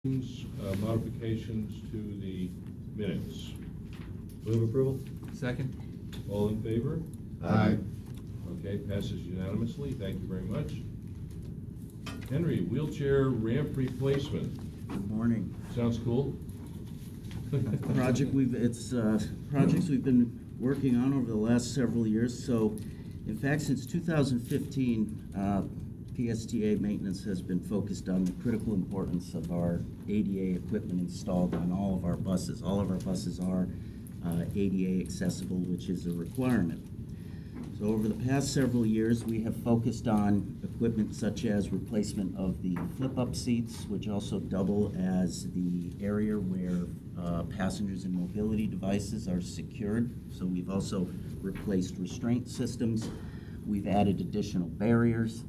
Modifications to the minutes. Move approval. Second. All in favor? Aye. Okay, passes unanimously. Thank you very much. Henry, wheelchair ramp replacement. Good morning. Sounds cool. Projects we've been working on over the last several years. So, in fact, since 2015, PSTA maintenance has been focused on the critical importance of our ADA equipment installed on all of our buses. All of our buses are ADA accessible, which is a requirement. So over the past several years, we have focused on equipment such as replacement of the flip-up seats, which also double as the area where passengers and mobility devices are secured. So we've also replaced restraint systems. We've added additional barriers.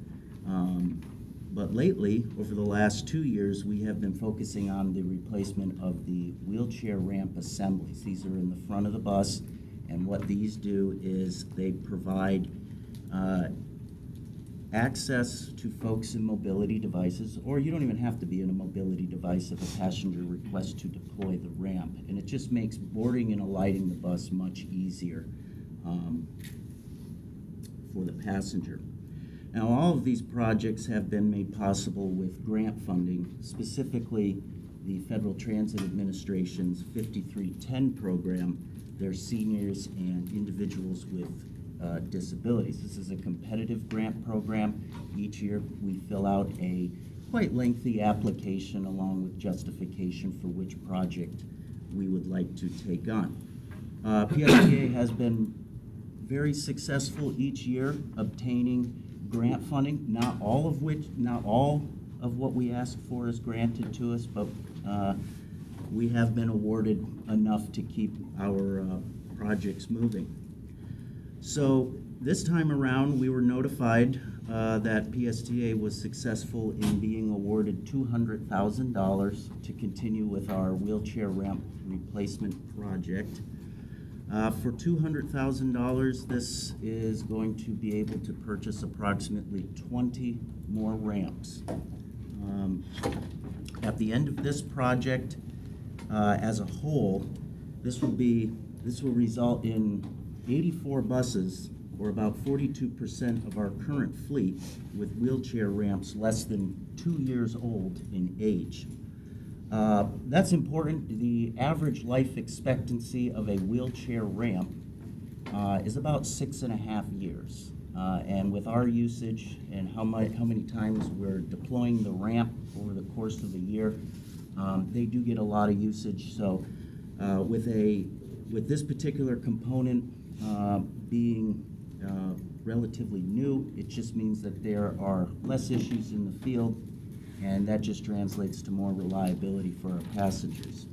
But lately, over the last 2 years, we have been focusing on the replacement of the wheelchair ramp assemblies. These are in the front of the bus, and what these do is they provide access to folks in mobility devices, or you don't even have to be in a mobility device if a passenger requests to deploy the ramp. And it just makes boarding and alighting the bus much easier for the passenger. Now, all of these projects have been made possible with grant funding, specifically the Federal Transit Administration's 5310 program, their seniors and individuals with disabilities. This is a competitive grant program. Each year we fill out a quite lengthy application along with justification for which project we would like to take on. PSTA has been very successful each year obtaining grant funding. Not all of what we ask for is granted to us, but we have been awarded enough to keep our projects moving. So this time around, we were notified that PSTA was successful in being awarded $200,000 to continue with our wheelchair ramp replacement project. For $200,000, this is going to be able to purchase approximately 20 more ramps. At the end of this project, as a whole, this will result in 84 buses, or about 42% of our current fleet, with wheelchair ramps less than 2 years old in age. That's important. The average life expectancy of a wheelchair ramp is about 6.5 years. And with our usage and how many times we're deploying the ramp over the course of the year, they do get a lot of usage. So with this particular component being relatively new, it just means that there are less issues in the field, and that just translates to more reliability for our passengers.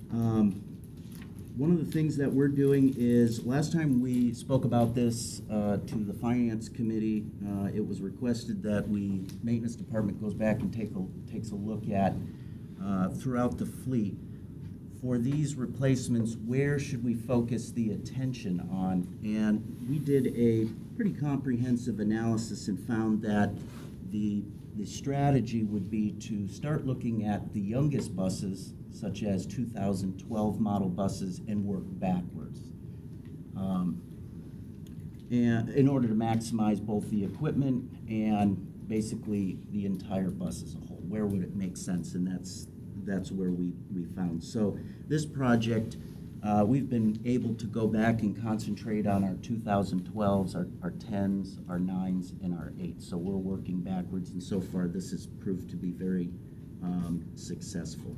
One of the things that we're doing is, last time we spoke about this to the Finance Committee, it was requested that Maintenance Department goes back and takes a look at throughout the fleet. For these replacements, where should we focus the attention on? And we did a pretty comprehensive analysis and found that the strategy would be to start looking at the youngest buses, such as 2012 model buses, and work backwards. And in order to maximize both the equipment and basically the entire bus as a whole, where would it make sense? And that's where we found. So this project, we've been able to go back and concentrate on our 2012s, our 10s, our 9s, and our 8s. So we're working backwards, and so far this has proved to be very successful.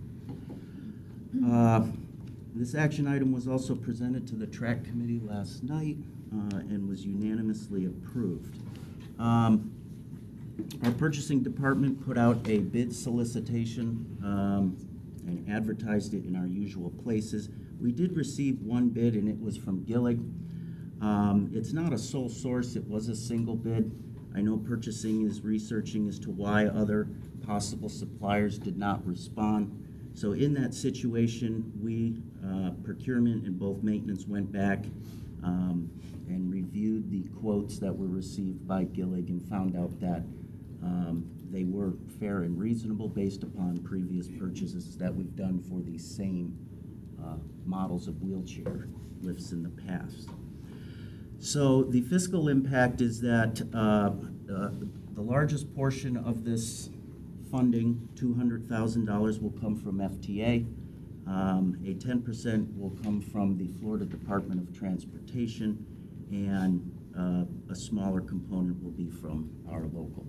This action item was also presented to the TRAC committee last night and was unanimously approved. Our purchasing department put out a bid solicitation and advertised it in our usual places. We did receive one bid, and it was from Gillig. It's not a sole source, it was a single bid. I know purchasing is researching as to why other possible suppliers did not respond. So in that situation, procurement and both maintenance went back and reviewed the quotes that were received by Gillig and found out that They were fair and reasonable based upon previous purchases that we've done for these same models of wheelchair lifts in the past. So the fiscal impact is that the largest portion of this funding, $200,000, will come from FTA. A 10% will come from the Florida Department of Transportation, and a smaller component will be from our local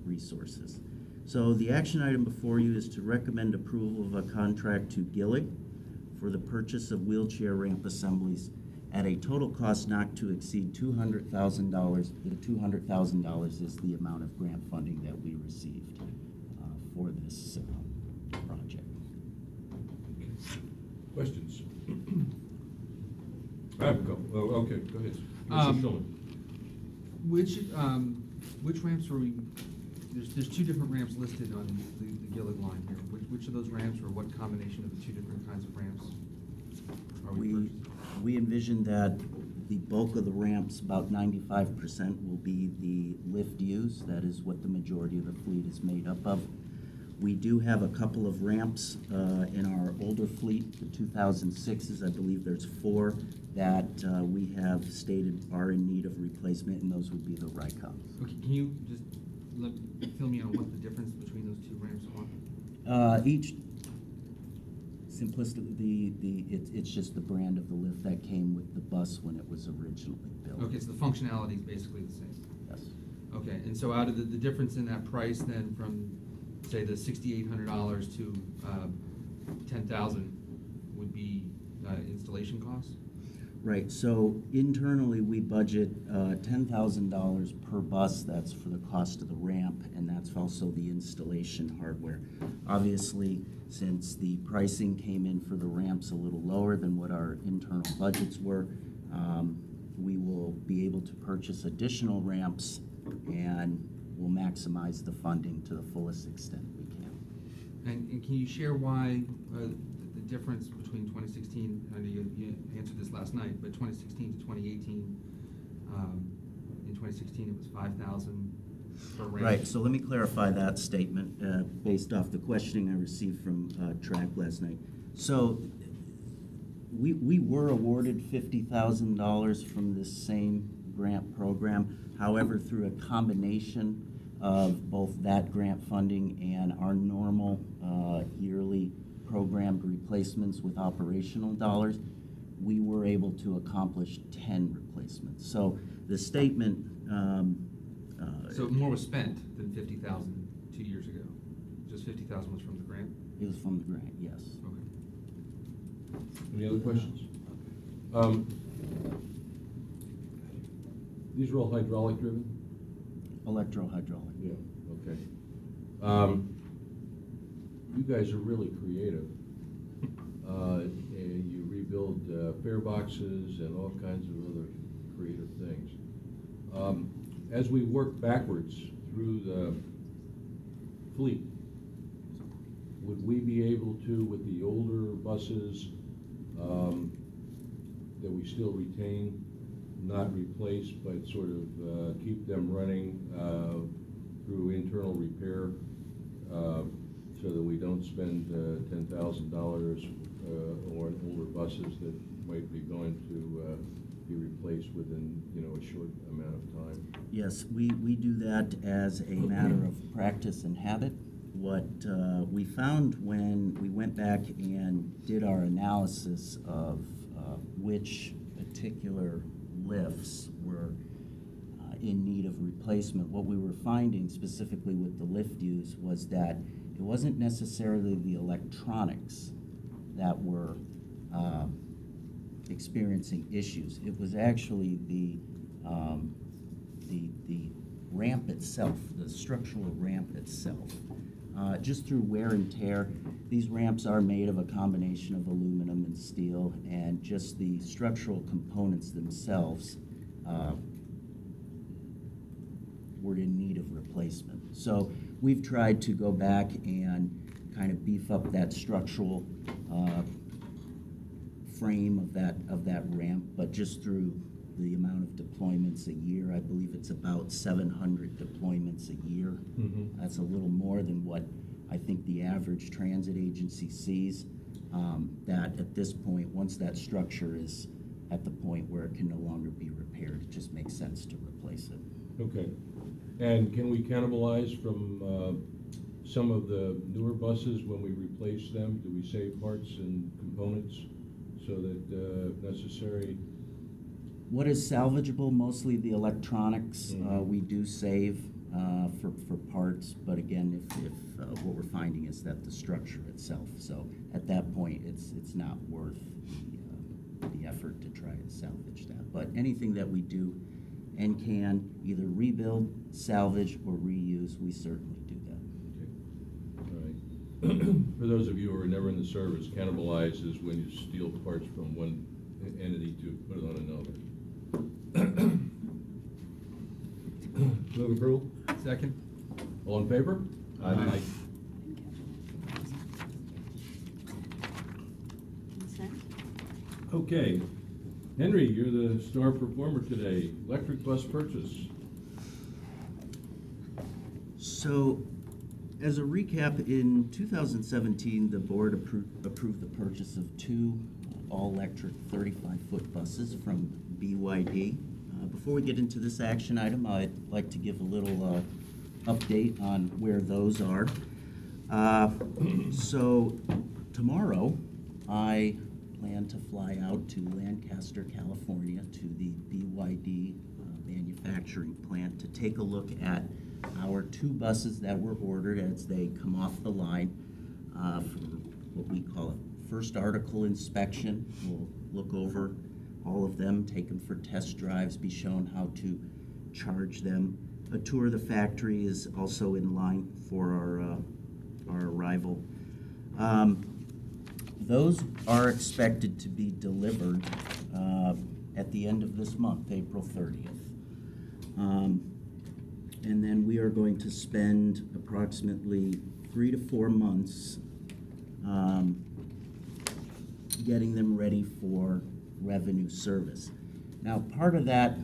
resources. So the action item before you is to recommend approval of a contract to Gillig for the purchase of wheelchair ramp assemblies at a total cost not to exceed $200,000. The $200,000 is the amount of grant funding that we received for this project. Questions? I have a couple. Oh, okay, go ahead. Mr. Schulman. Which ramps are we, there's two different ramps listed on the Gillig line here. Which of those ramps, or what combination of the two different kinds of ramps are we purchasing? We envision that the bulk of the ramps, about 95%, will be the lift U's. That is what the majority of the fleet is made up of. We do have a couple of ramps in our older fleet, the 2006s. I believe there's 4 that we have stated are in need of replacement, and those would be the Rycoms. Okay, can you just fill me in on what the difference between those two ramps are? Each, simplistically, it's just the brand of the lift that came with the bus when it was originally built. Okay, so the functionality is basically the same. Yes. Okay, and so out of the difference in that price then from, say, the $6,800 to $10,000 would be installation costs? Right, so internally, we budget $10,000 per bus. That's for the cost of the ramp, and that's also the installation hardware. Obviously, since the pricing came in for the ramps a little lower than what our internal budgets were, we will be able to purchase additional ramps, and we'll maximize the funding to the fullest extent we can. And can you share why the difference between 2016, I know you answered this last night, but 2016 to 2018, in 2016 it was $5,000 per ramp. Right, so let me clarify that statement based off the questioning I received from TRAC last night. So we were awarded $50,000 from this same grant program. However, through a combination of both that grant funding and our normal yearly programmed replacements with operational dollars, we were able to accomplish 10 replacements. So the statement... so more was spent than $50,000 2 years ago? Just $50,000 was from the grant? It was from the grant, yes. Okay. Any other questions? These are all hydraulic driven? Electro-hydraulic. Yeah, okay. You guys are really creative. And you rebuild fare boxes and all kinds of other creative things. As we work backwards through the fleet, would we be able to, with the older buses that we still retain, not replace, but sort of keep them running through internal repair so that we don't spend $10,000 on older buses that might be going to be replaced within, a short amount of time? Yes, we do that as a matter of practice and habit. What we found when we went back and did our analysis of which particular lifts were in need of replacement, what we were finding specifically with the lift U's was that it wasn't necessarily the electronics that were experiencing issues. It was actually the ramp itself, the structural ramp itself. Just through wear and tear, these ramps are made of a combination of aluminum and steel, and just the structural components themselves were in need of replacement. So we've tried to go back and kind of beef up that structural frame of that ramp, but just through the amount of deployments a year. I believe it's about 700 deployments a year. Mhm. That's a little more than what I think the average transit agency sees. That at this point, once that structure is at the point where it can no longer be repaired, it just makes sense to replace it. Okay. And can we cannibalize from some of the newer buses when we replace them? Do we save parts and components so that if necessary? What is salvageable? Mostly the electronics. Mhm. We do save for parts, but again, if what we're finding is that the structure itself. So at that point, it's not worth the effort to try and salvage that. But anything that we do and can either rebuild, salvage, or reuse, we certainly do that. Okay. All right. For those of you who are never in the service, cannibalize is when you steal parts from one entity to put it on another. Move approval? Second? All in favor? Aye. Consent? Okay. Henry, you're the star performer today. Electric bus purchase. So, as a recap, in 2017, the board approved the purchase of two all-electric 35-foot buses from BYD. Before we get into this action item, I'd like to give a little update on where those are. So, tomorrow, I plan to fly out to Lancaster, California, to the BYD manufacturing plant to take a look at our two buses that were ordered as they come off the line for what we call a first article inspection. We'll look over all of them, take them for test drives, be shown how to charge them. A tour of the factory is also in line for our arrival. Those are expected to be delivered at the end of this month, April 30th. And then we are going to spend approximately 3 to 4 months getting them ready for revenue service. Now, part of that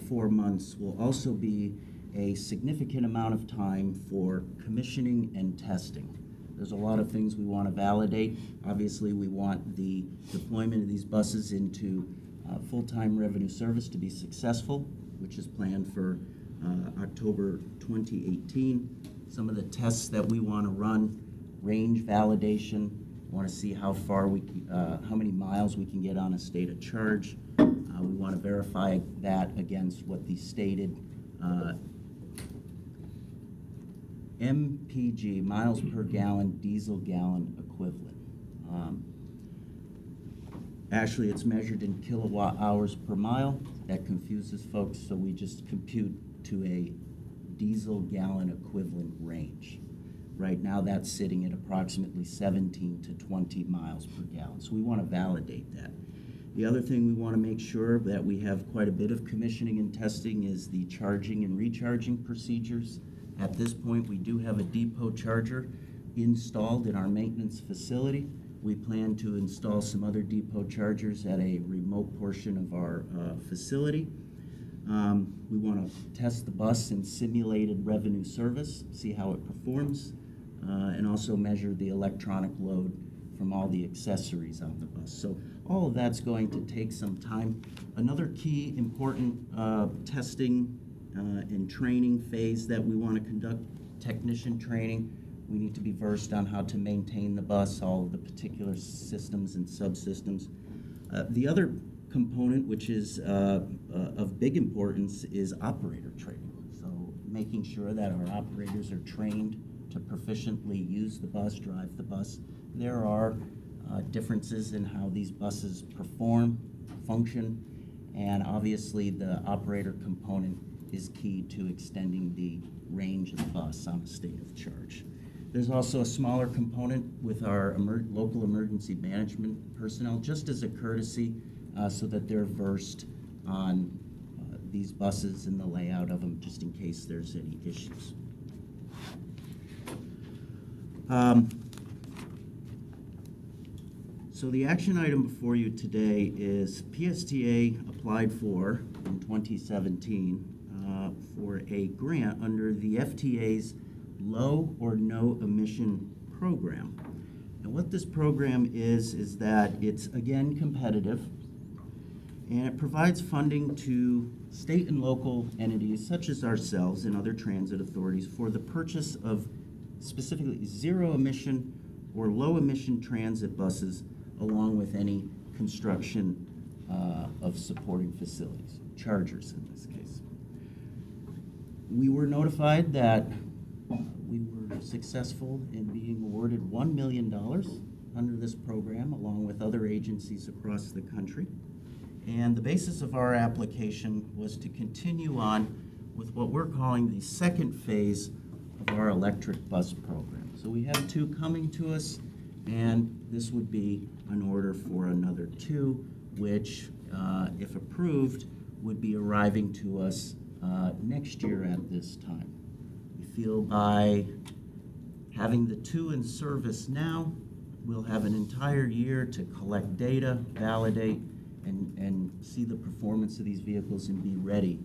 4 months will also be a significant amount of time for commissioning and testing. There's a lot of things we want to validate. Obviously, we want the deployment of these buses into full-time revenue service to be successful, which is planned for October 2018. Some of the tests that we want to run: range validation. Want to see how far we can, how many miles we can get on a state of charge. We want to verify that against what the stated MPG, miles per gallon, diesel gallon equivalent. Actually, it's measured in kilowatt hours per mile. That confuses folks, so we just compute to a diesel gallon equivalent range. Right now, that's sitting at approximately 17 to 20 miles per gallon, so we want to validate that. The other thing we want to make sure that we have quite a bit of commissioning and testing is the charging and recharging procedures. At this point, we do have a depot charger installed in our maintenance facility. We plan to install some other depot chargers at a remote portion of our facility. We want to test the bus in simulated revenue service, see how it performs, and also measure the electronic load from all the accessories on the bus. So all of that's going to take some time. Another key important testing and training phase that we want to conduct, technician training. We need to be versed on how to maintain the bus, all of the particular systems and subsystems. The other component, which is of big importance, is operator training. So making sure that our operators are trained to proficiently use the bus, drive the bus. There are differences in how these buses perform, function, and obviously the operator component is key to extending the range of the bus on a state of charge. There's also a smaller component with our local emergency management personnel, just as a courtesy, so that they're versed on these buses and the layout of them, just in case there's any issues. So the action item before you today is PSTA applied for in 2017 for a grant under the FTA's Low or No Emission Program. And what this program is that it's again competitive, and it provides funding to state and local entities such as ourselves and other transit authorities for the purchase of specifically zero emission or low emission transit buses, along with any construction of supporting facilities, chargers in this case. We were notified that we were successful in being awarded $1 million under this program, along with other agencies across the country. And the basis of our application was to continue on with what we're calling the second phase of our electric bus program. So we have 2 coming to us, and this would be an order for another 2, which, if approved, would be arriving to us next year at this time. We feel by having the 2 in service now, we'll have an entire year to collect data, validate, and see the performance of these vehicles and be ready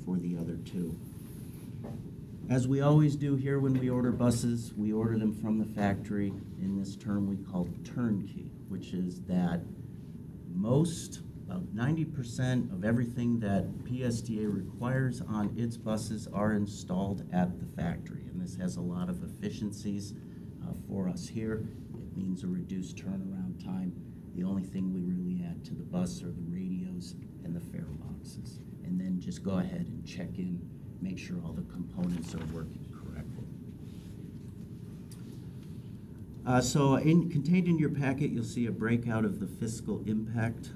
for the other 2. As we always do here when we order buses, we order them from the factory in this term we call turnkey, which is that about 90% of everything that PSTA requires on its buses are installed at the factory. And this has a lot of efficiencies for us here. It means a reduced turnaround time. The only thing we really add to the bus are the radios and the fare boxes. And then just go ahead and check in, make sure all the components are working correctly. Contained in your packet, you'll see a breakout of the fiscal impact.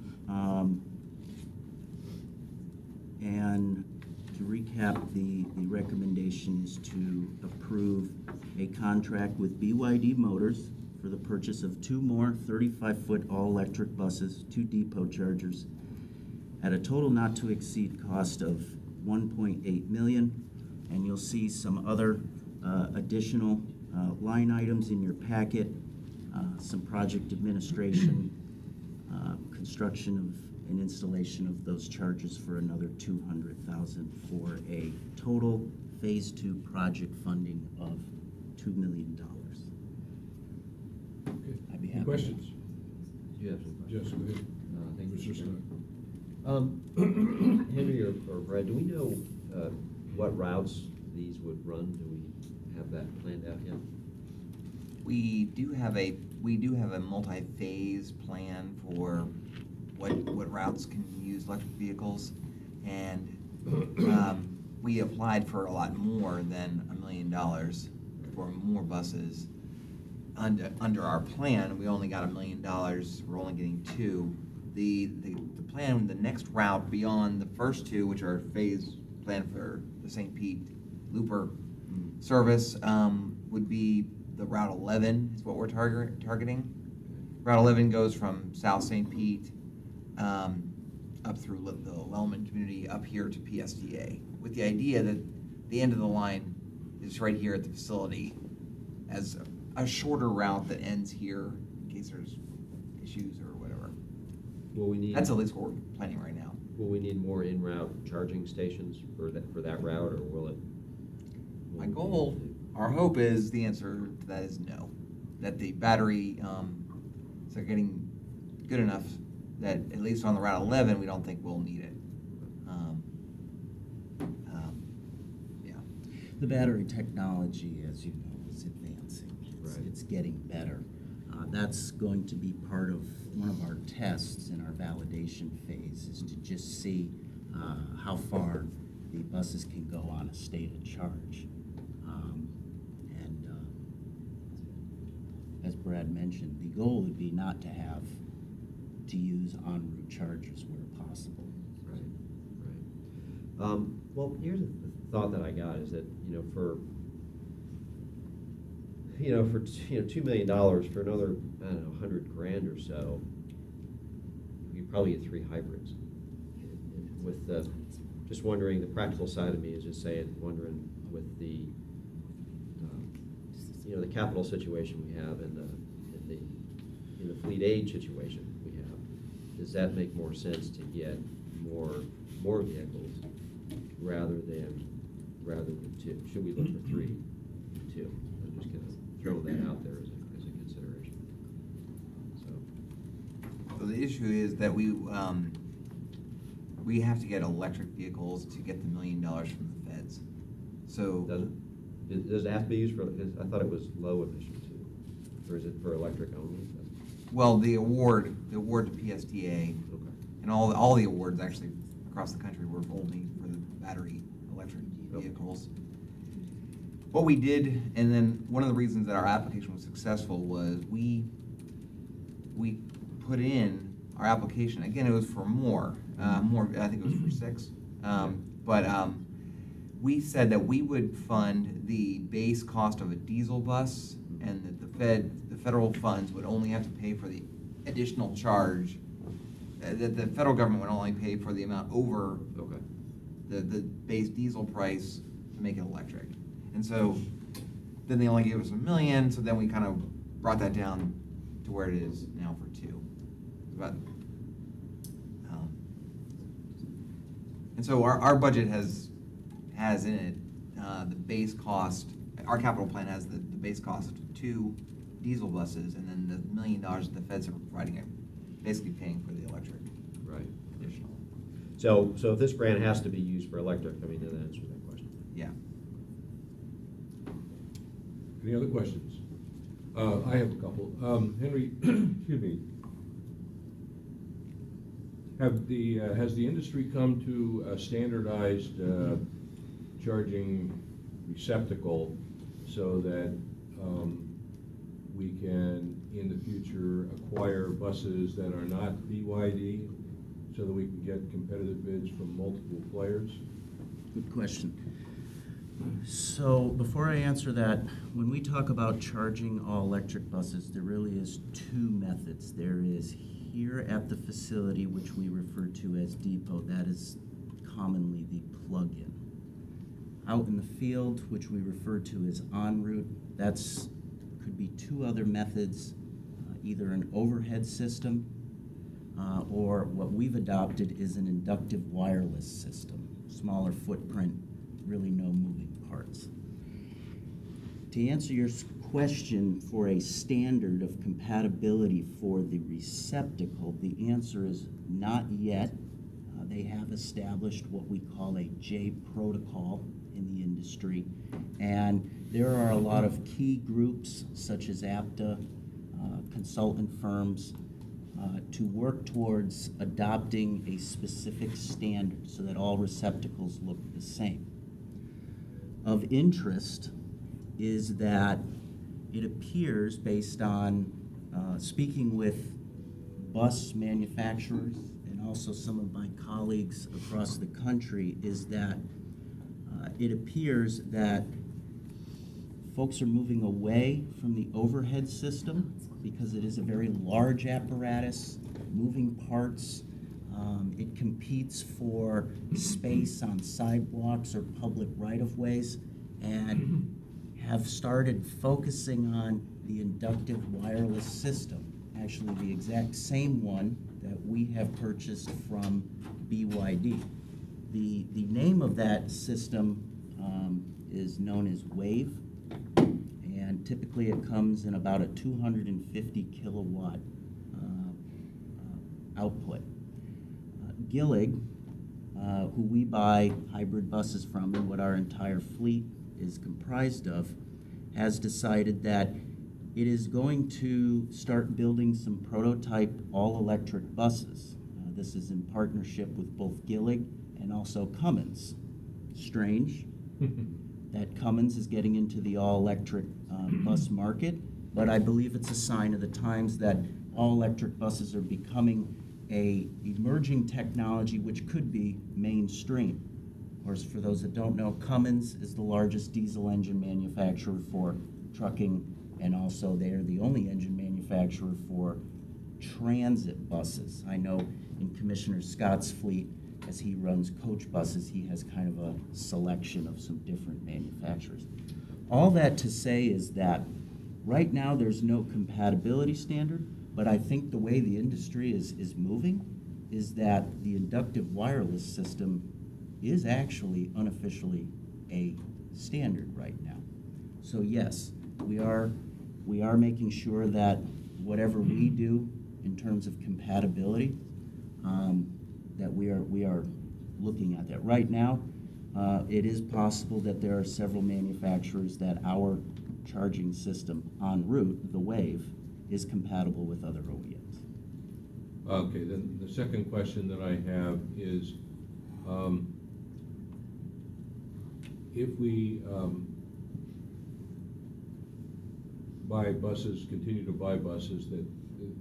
And to recap, the recommendation is to approve a contract with BYD Motors for the purchase of 2 more 35-foot all-electric buses, 2 depot chargers, at a total not to exceed cost of $1.8 million. And you'll see some other additional line items in your packet, some project administration, construction of and installation of those charges for another $200,000 for a total phase 2 project funding of $2 million. Okay. I'd be Any happy. questions? You have some questions? Yes, go ahead. Thank you, Mr. Chairman. Scott. Henry or Brad, do we know what routes these would run? Do we have that planned out yet? We do have a multi-phase plan for what routes can use electric vehicles, and we applied for a lot more than $1 million for more buses. Under our plan, we only got $1 million. We're only getting 2. The plan, the next route beyond the first 2, which are phase plan for the St. Pete Looper service, would be the Route 11 is what we're targeting. Route 11 goes from South St. Pete up through the Lellman community up here to PSTA, with the idea that the end of the line is right here at the facility as a shorter route that ends here in case there's issues or whatever. Will we need? That's at least what we're planning right now. Will we need more in-route charging stations for that route, or will it? My goal, our hope is, the answer to that is no. That the battery is getting good enough that at least on the Route 11, we don't think we'll need it. Yeah. The battery technology, as you know, is advancing. Right. It's getting better. That's going to be part of one of our tests in our validation phase, is to just see how far the buses can go on a stated charge. As Brad mentioned, the goal would be not to have to use en route chargers where possible. Right, right. Well, here's the thought that I got is that, for $2 million for another, I don't know, $100,000 or so, you probably get 3 hybrids. And with just wondering, the practical side of me is just wondering with the the capital situation we have and the in the fleet age situation we have, does that make more sense to get more vehicles rather than two? Should we look for three, two? I'm just gonna throw that out there as a consideration. So, So the issue is that we have to get electric vehicles to get the $1 million from the feds. So. does it have to be used for, I thought it was low emission too, or is it for electric only? Well, the award to PSTA, Okay. and all the awards actually across the country were only for the battery electric vehicles. What we did, and then one of the reasons that our application was successful was we put in our application, again, it was for more, I think it was for 6, but we said that we would fund the base cost of a diesel bus, and that the federal funds would only have to pay for the additional charge, that the federal government would only pay for the amount over Okay. the base diesel price to make it electric. And so then they only gave us $1 million, so then we kind of brought that down to where it is now for 2. But, and so our budget has in it the base cost, our capital plan has the base cost of 2 diesel buses, and then the $1 million that the feds are providing, it basically paying for the electric. Right. Additional. So if this grant has to be used for electric, I mean, that answers that question. Yeah. Any other questions? I have a couple. Henry, excuse me. Has the industry come to a standardized charging receptacle so that we can, in the future, acquire buses that are not BYD so that we can get competitive bids from multiple players? Good question. So before I answer that, when we talk about charging all electric buses, there really is 2 methods. There is here at the facility, which we refer to as depot, that is commonly the plug-in. Out in the field, which we refer to as en route, that's could be 2 other methods, either an overhead system or what we've adopted is an inductive wireless system, smaller footprint, really no moving parts. To answer your question for a standard of compatibility for the receptacle, the answer is not yet. They have established what we call a J protocol in the industry, and there are a lot of key groups such as APTA, consultant firms, to work towards adopting a specific standard so that all receptacles look the same. Of interest is that it appears, based on speaking with bus manufacturers and also some of my colleagues across the country, is that it appears that folks are moving away from the overhead system because it is a very large apparatus, moving parts. It competes for space on sidewalks or public right-of-ways, and have started focusing on the inductive wireless system, actually the exact same one that we have purchased from BYD. The name of that system is known as WAVE, and typically it comes in about a 250 kilowatt output. Gillig, who we buy hybrid buses from and what our entire fleet is comprised of, has decided that it is going to start building some prototype all-electric buses. This is in partnership with both Gillig and also Cummins. Strange that Cummins is getting into the all-electric bus market, but I believe it's a sign of the times that all-electric buses are becoming a emerging technology which could be mainstream. Of course, for those that don't know, Cummins is the largest diesel engine manufacturer for trucking, and also they are the only engine manufacturer for transit buses. I know in Commissioner Scott's fleet, as he runs coach buses, he has kind of a selection of some different manufacturers. All that to say is that Right now, there's no compatibility standard, but I think the way the industry is moving is that the inductive wireless system is actually unofficially a standard right now. So yes, we are making sure that whatever we do in terms of compatibility, that we are looking at that. Right now, it is possible that there are several manufacturers that our charging system en route, the Wave, is compatible with other OEMs. Okay, then the second question that I have is, if we buy buses, continue to buy buses,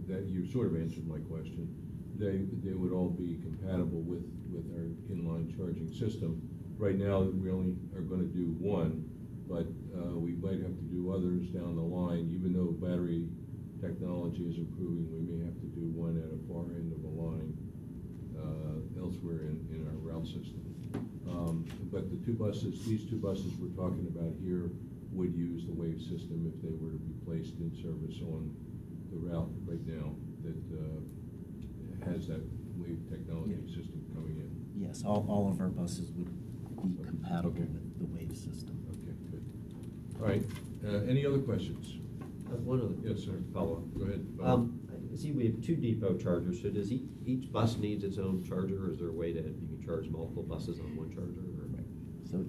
that you sort of answered my question, they would all be compatible with our inline charging system. Right now, we only are going to do one, but we might have to do others down the line. Even though battery technology is improving, we may have to do one at a far end of the line elsewhere in our route system. But the these two buses we're talking about here would use the Wave system if they were to be placed in service on the route right now that has that Wave technology system coming in. Yes, all of our buses would be compatible Okay. with the Wave system. Okay, good. All right, any other questions? One other Yes, sir. follow-up. Go ahead. I see we have 2 depot chargers, so does each bus needs its own charger, or is there a way that you can charge multiple buses on one charger? Or? So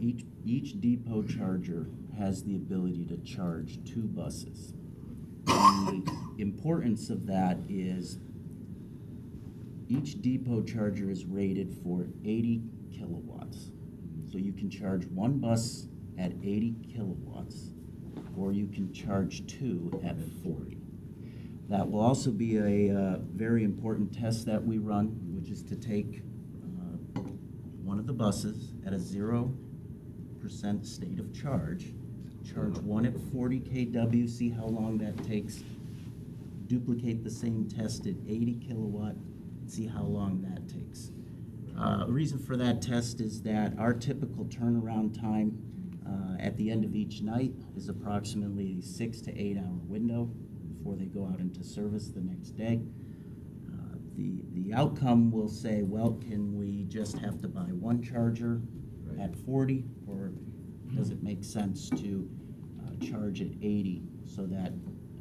each depot charger has the ability to charge 2 buses. The importance of that is each depot charger is rated for 80 kilowatts. So you can charge 1 bus at 80 kilowatts, or you can charge 2 at 40. That will also be a very important test that we run, which is to take one of the buses at a 0% state of charge one at 40 kW, see how long that takes, duplicate the same test at 80 kilowatt, see how long that takes. The reason for that test is that our typical turnaround time at the end of each night is approximately a 6 to 8 hour window before they go out into service the next day. The outcome will say, well, can we just have to buy one charger at 40, or does it make sense to charge at 80 so that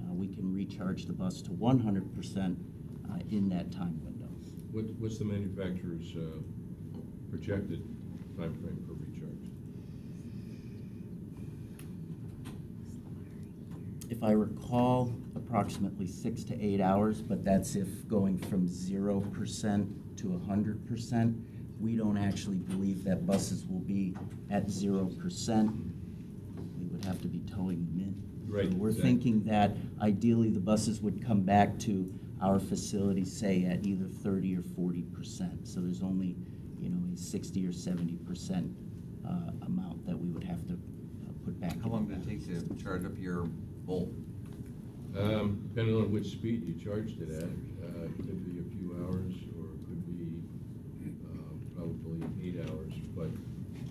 we can recharge the bus to 100% in that time window? What's the manufacturer's projected time frame for recharge? If I recall, approximately 6 to 8 hours, but that's if going from 0% to 100%. We don't actually believe that buses will be at 0%. We would have to be towing them in. Right. So we're exactly. thinking that ideally the buses would come back to our facility, say, at either 30 or 40%. So there's only, a 60 or 70% amount that we would have to put back. How long did it take to charge up your Volt? Depending on which speed you charged it at, it could be a few hours or it could be probably 8 hours, but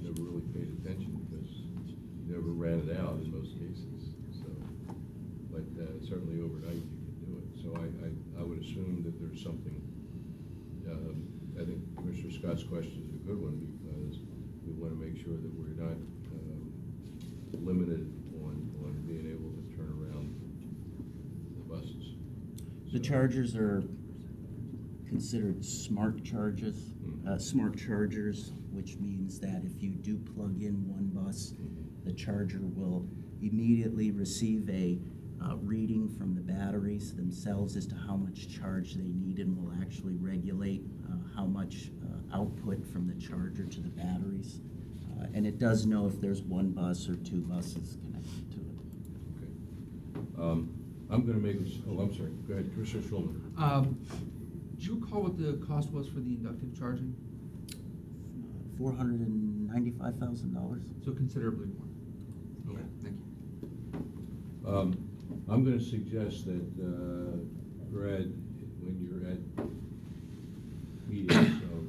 never really paid attention because you never ran it out in most cases. So, but certainly overnight you can do it. So I would assume that there's something. I think Commissioner Scott's question is a good one because we want to make sure that we're not limited on being able to turn around the buses. The chargers are considered smart charges, smart chargers, which means that if you do plug in one bus, the charger will immediately receive a reading from the batteries themselves as to how much charge they need, and will actually regulate how much output from the charger to the batteries. And it does know if there's one bus or 2 buses connected to it. Okay. I'm going to make this. Oh, I'm sorry. Go ahead, Commissioner Schulman. Do you recall what the cost was for the inductive charging? $495,000. So considerably more. Okay, thank you. I'm going to suggest that, Brad, when you're at meetings of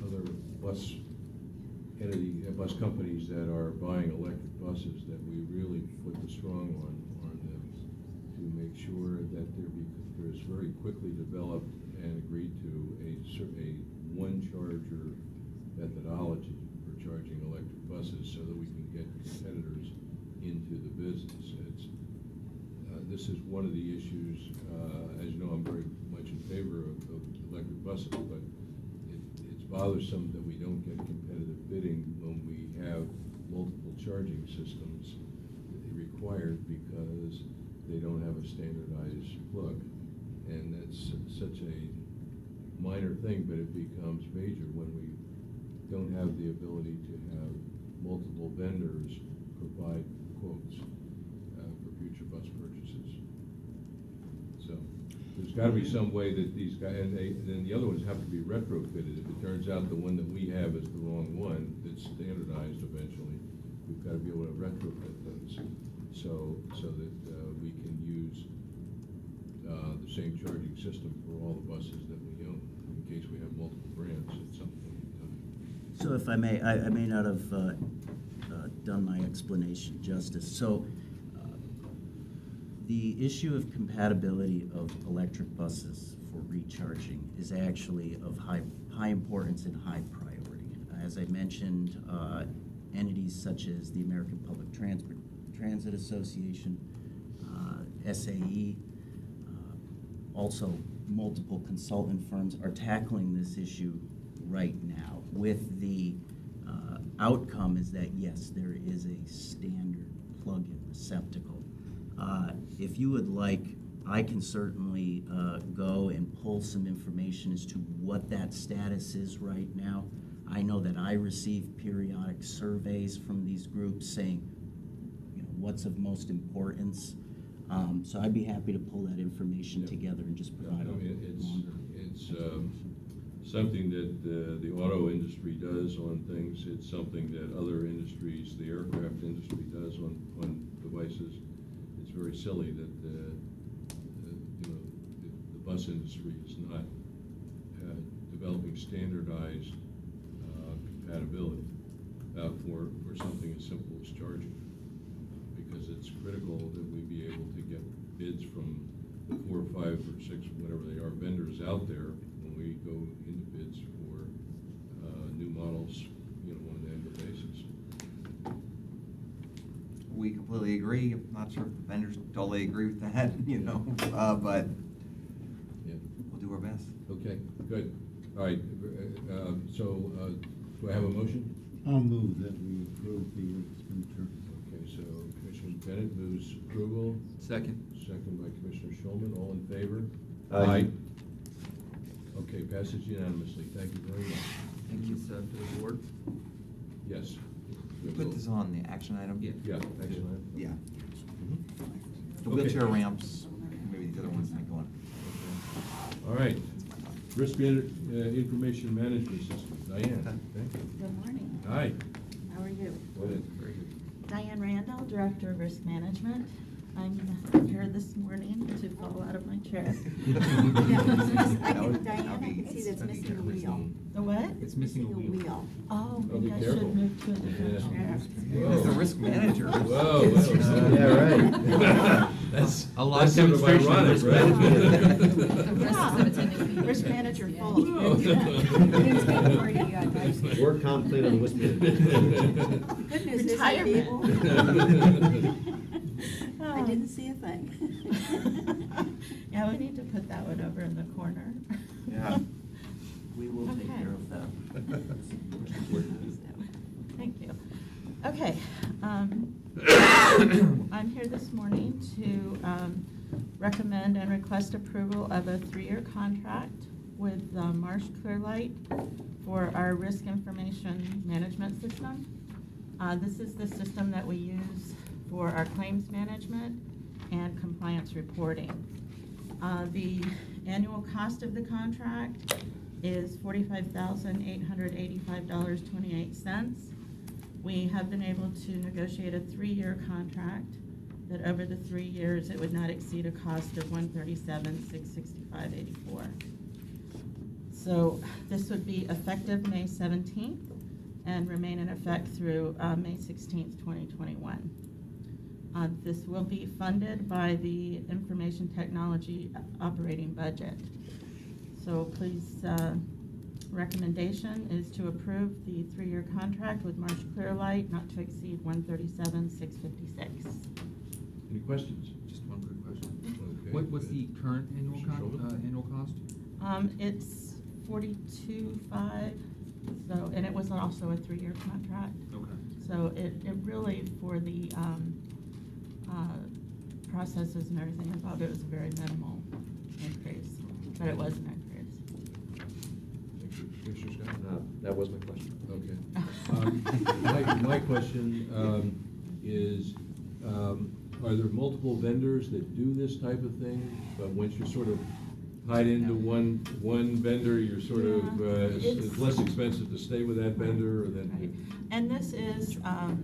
other bus companies that are buying electric buses, that we really put the strong on sure that there's very quickly developed and agreed to a one charger methodology for charging electric buses so that we can get competitors into the business. This is one of the issues, as you know, I'm very much in favor of electric buses, but it's bothersome that we don't get competitive bidding when we have multiple charging systems required because they don't have a standardized plug. And that's such a minor thing, but it becomes major when we don't have the ability to have multiple vendors provide quotes for future bus purchases. So there's got to be some way that these guys, and then the other ones have to be retrofitted. If it turns out the one that we have is the wrong one, that's standardized eventually, we've got to be able to retrofit those so that we can use the same charging system for all the buses that we own in case we have multiple brands at some point in time. So if I may, I may not have done my explanation justice. So the issue of compatibility of electric buses for recharging is actually of high importance and high priority. As I mentioned, entities such as the American Public Transit Association, SAE, also multiple consultant firms are tackling this issue right now with the outcome is that yes, there is a standard plug-in receptacle. If you would like, I can certainly go and pull some information as to what that status is right now. I know that I receive periodic surveys from these groups saying, you know, what's of most importance. So I'd be happy to pull that information together and just provide It's something that the auto industry does on things. It's something that other industries, the aircraft industry does on devices. It's very silly that you know, the bus industry is not developing standardized compatibility for something as simple as charging, because it's critical that we be able to get bids from the 4 or 5 or 6, whatever they are, vendors out there when we go into bids for new models, you know, on an annual basis. We completely agree. I'm not sure if the vendors totally agree with that, you know, but Yeah. we'll do our best. Okay, good. All right, so do I have a motion? I'll move that we approve the expenditure. Okay, so Commissioner Bennett moves approval, Second. second by Commissioner Schulman. All in favor? Aye. Okay, passes unanimously. Thank you very much. Thank you, sir, to the board. Yes. We put this on the action item? Yeah. Yeah, excellent. Yeah. Mhm. The Okay. wheelchair ramps, maybe these other ones might go on. All right. Risk information management system. Diane, thank you. Good morning. Hi. How are you? Good. Very good. Diane Randall, Director of Risk Management. I'm here this morning to fall out of my chair. Diane, I can see that's missing a wheel. The what? It's missing a wheel. Oh, Oh, be maybe I careful. should move to a different Yeah. chair. As the risk manager. Whoa. Yeah, right. That's A live sort of demonstration of ironic, risk right? management. Yeah. Risk manager full. Work comp clean on the whisper. Good news is I'm able. I didn't see a thing. Yeah, we need to put that one over in the corner. Yeah. We will take Okay. care of that. Thank you. Okay. I'm here this morning to recommend and request approval of a 3-year contract with Marsh Clearlight for our risk information management system. This is the system that we use for our claims management and compliance reporting. The annual cost of the contract is $45,885.28. We have been able to negotiate a 3-year contract that over the 3 years it would not exceed a cost of $137,665.84. So this would be effective May 17th and remain in effect through May 16th, 2021. This will be funded by the Information Technology Operating Budget. So please, recommendation is to approve the 3-year contract with Marsh Clearlight not to exceed $137,656. Any questions? Just one quick question. Okay. What's the current annual Mr. Schulman? annual cost? It's 42.5, so, and it was also a 3-year contract. Okay. So it really, for the processes and everything involved, it was a very minimal increase, but it was an increase. Thank you. Commissioner Scott? That was my question. Okay. My question is, are there multiple vendors that do this type of thing? But once you're sort of tied into one vendor, you're sort of, Yeah, it's less expensive to stay with that vendor, or Right. then? And this is, I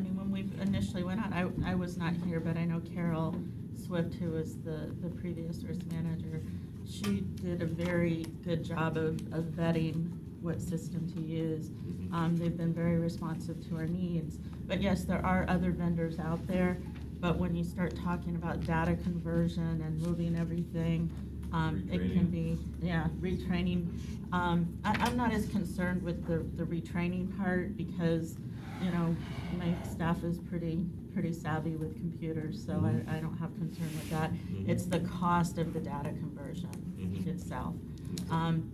mean, when we initially went out, I was not here, but I know Carol Swift, who was the previous risk manager, she did a very good job of vetting what system to use. They've been very responsive to our needs. But yes, there are other vendors out there, but when you start talking about data conversion and moving everything, it can be, retraining. I'm not as concerned with the retraining part because, you know, my staff is pretty savvy with computers, so I don't have concern with that. It's the cost of the data conversion itself.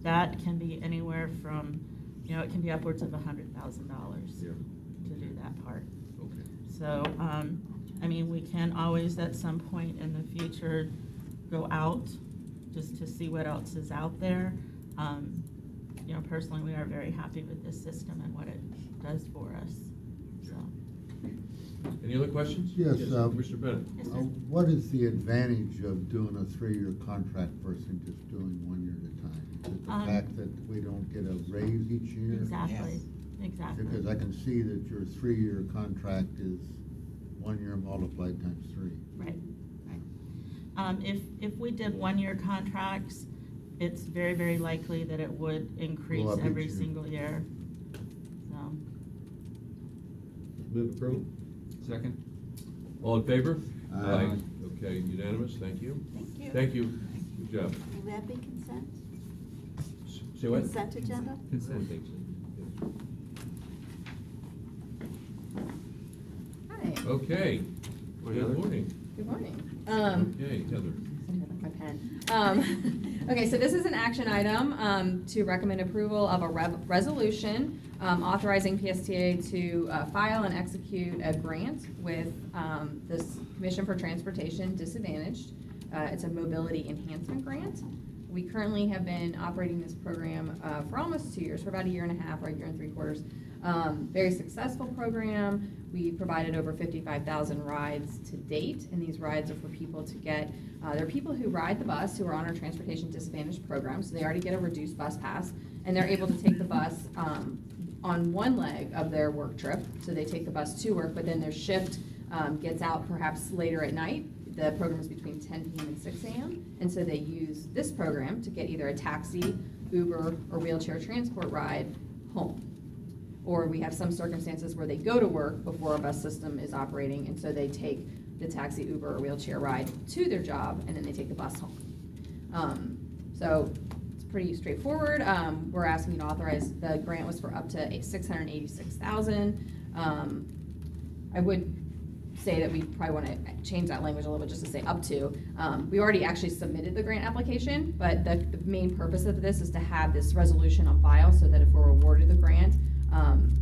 That can be anywhere from, you know, it can be upwards of $100,000 to do that part. Okay. So, I mean, we can always at some point in the future go out just to see what else is out there. You know, personally, we are very happy with this system and what it does for us, so. Any other questions? Yes, Mr. Bennett? Yes, sir. What is the advantage of doing a 3-year contract versus just doing 1 year at a time? Is it the fact that we don't get a raise each year? Exactly, Yes. exactly. Because I can see that your 3-year contract is 1 year multiplied times 3. Right, right. If we did 1-year contracts, it's very, very likely that it would increase Go up every each year. single year, so. Move approval? Second? All in favor? Aye. Okay, unanimous, thank you. Thank you. Thank you, good job. Will that be consent? Say what? Consent agenda? I Consent. think so, Hi, yes. Okay, good morning. good morning. Okay, Heather. My pen. Okay, so this is an action item to recommend approval of a resolution authorizing PSTA to file and execute a grant with this Commission for Transportation Disadvantaged. It's a mobility enhancement grant. We currently have been operating this program for almost 2 years, for about 1.5 years or 1.75 years. Very successful program. We provided over 55,000 rides to date, and these rides are for people to get, they're people who ride the bus who are on our Transportation Disadvantaged program, so they already get a reduced bus pass, and they're able to take the bus on one leg of their work trip, so they take the bus to work, but then their shift gets out perhaps later at night. The program is between 10 p.m. and 6 a.m., and so they use this program to get either a taxi, Uber, or wheelchair transport ride home. Or we have some circumstances where they go to work before a bus system is operating, and so they take the taxi, Uber, or wheelchair ride to their job, and then they take the bus home. So it's pretty straightforward. We're asking you to authorize, the grant was for up to $686,000. I would say that we probably want to change that language a little bit just to say up to. We already actually submitted the grant application, but the main purpose of this is to have this resolution on file so that if we're awarded the grant,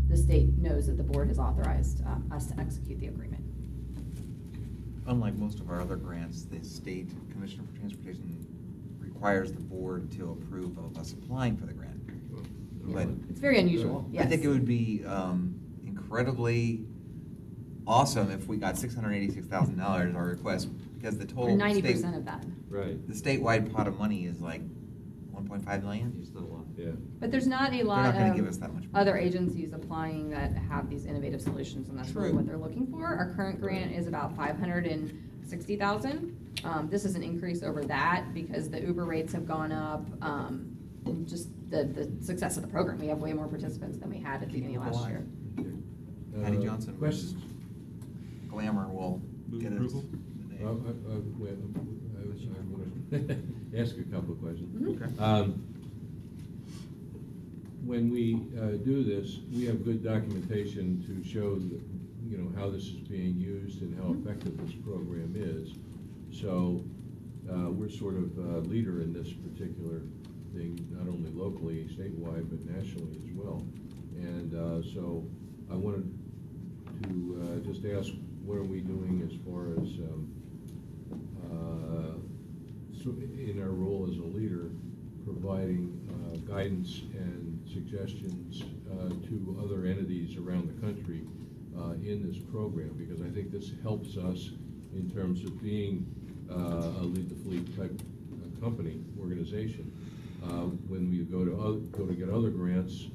the state knows that the board has authorized us to execute the agreement. Unlike most of our other grants, the State Commissioner for Transportation requires the board to approve of us applying for the grant. But It's very unusual, yes. I think it would be incredibly awesome if we got $686,000, our request, because the Or total 90% of that. Right. the statewide pot of money is like 1.5 million. It's not a lot. Yeah. But there's not a They're lot not gonna give of us that much money. other agencies applying that have these innovative solutions, and that's really True. what they're looking for. Our current grant is about $560,000. This is an increase over that because the Uber rates have gone up, and just the success of the program. We have way more participants than we had at the beginning of last year. Patty Johnson. Questions? Glamour will Move get us approval? the name. Well, I want to ask a couple of questions. Mhm. Okay. When we do this, we have good documentation to show that, how this is being used and how effective this program is. So we're sort of a leader in this particular thing, not only locally, statewide, but nationally as well. And so I wanted to just ask, what are we doing as far as in our role as a leader, providing guidance and suggestions to other entities around the country in this program, because I think this helps us in terms of being a lead the fleet type company, organization, when we go to get other grants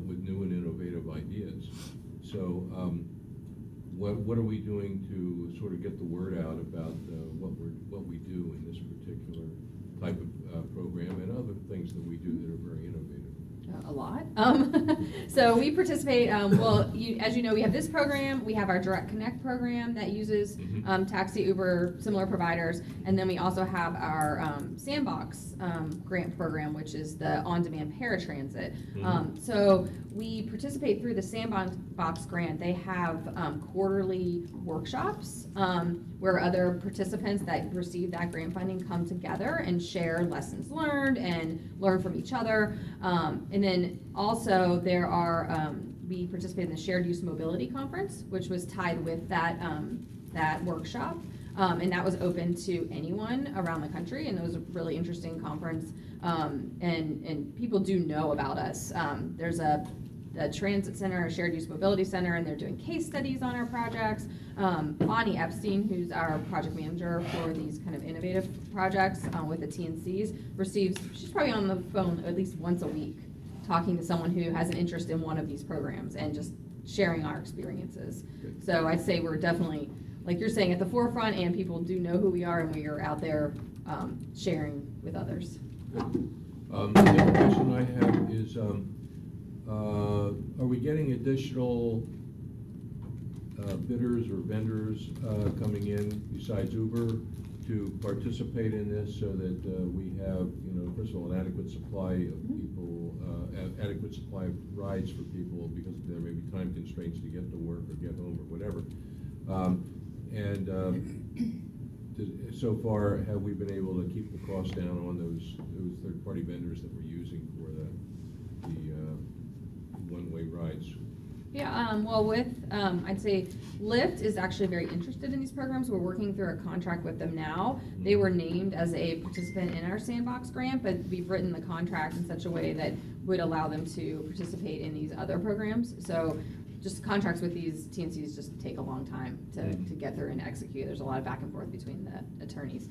with new and innovative ideas. So what are we doing to sort of get the word out about what we do in this particular type of program and other things that we do that are very innovative? A lot. So we participate, as you know, we have this program, we have our Direct Connect program that uses taxi, Uber, similar providers, and then we also have our Sandbox grant program, which is the on-demand paratransit. So we participate through the Sandbox grant. They have quarterly workshops where other participants that receive that grant funding come together and share lessons learned and learn from each other. And then also there are, we participate in the Shared Use Mobility Conference, which was tied with that, that workshop. And that was open to anyone around the country, and it was a really interesting conference. And people do know about us. There's a transit center, a shared use mobility center, and they're doing case studies on our projects. Bonnie Epstein, who's our project manager for these kind of innovative projects with the TNCs, she's probably on the phone at least once a week, talking to someone who has an interest in one of these programs and just sharing our experiences. So I'd say we're definitely, like you're saying, at the forefront, and people do know who we are, and we are out there sharing with others. Good. The other question I have is, are we getting additional bidders or vendors coming in besides Uber to participate in this, so that we have, first of all, an adequate supply of people, adequate supply of rides for people, because there may be time constraints to get to work or get home or whatever. So far, have we been able to keep the cost down on those third-party vendors that we're using for the one-way rides? Yeah, well, with, I'd say Lyft is actually very interested in these programs. We're working through a contract with them now. They were named as a participant in our Sandbox grant, but we've written the contract in such a way that would allow them to participate in these other programs. So just contracts with these TNCs just take a long time to get through and execute. There's a lot of back and forth between the attorneys.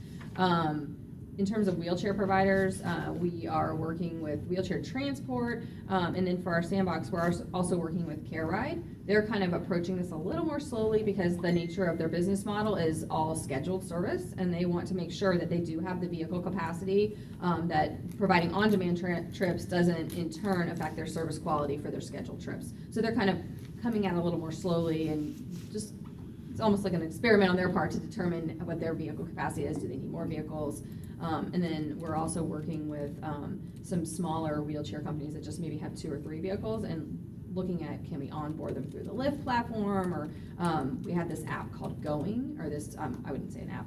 In terms of wheelchair providers, we are working with wheelchair transport, and then for our Sandbox, we're also working with Care Ride. They're kind of approaching this a little more slowly because the nature of their business model is all scheduled service, and they want to make sure that they do have the vehicle capacity, that providing on-demand trips doesn't in turn affect their service quality for their scheduled trips. So they're kind of coming at it a little more slowly, and just it's almost like an experiment on their part to determine what their vehicle capacity is. Do they need more vehicles? And then we're also working with some smaller wheelchair companies that just maybe have 2 or 3 vehicles, and looking at, can we onboard them through the Lyft platform, or we have this app called Going, or this, I wouldn't say an app,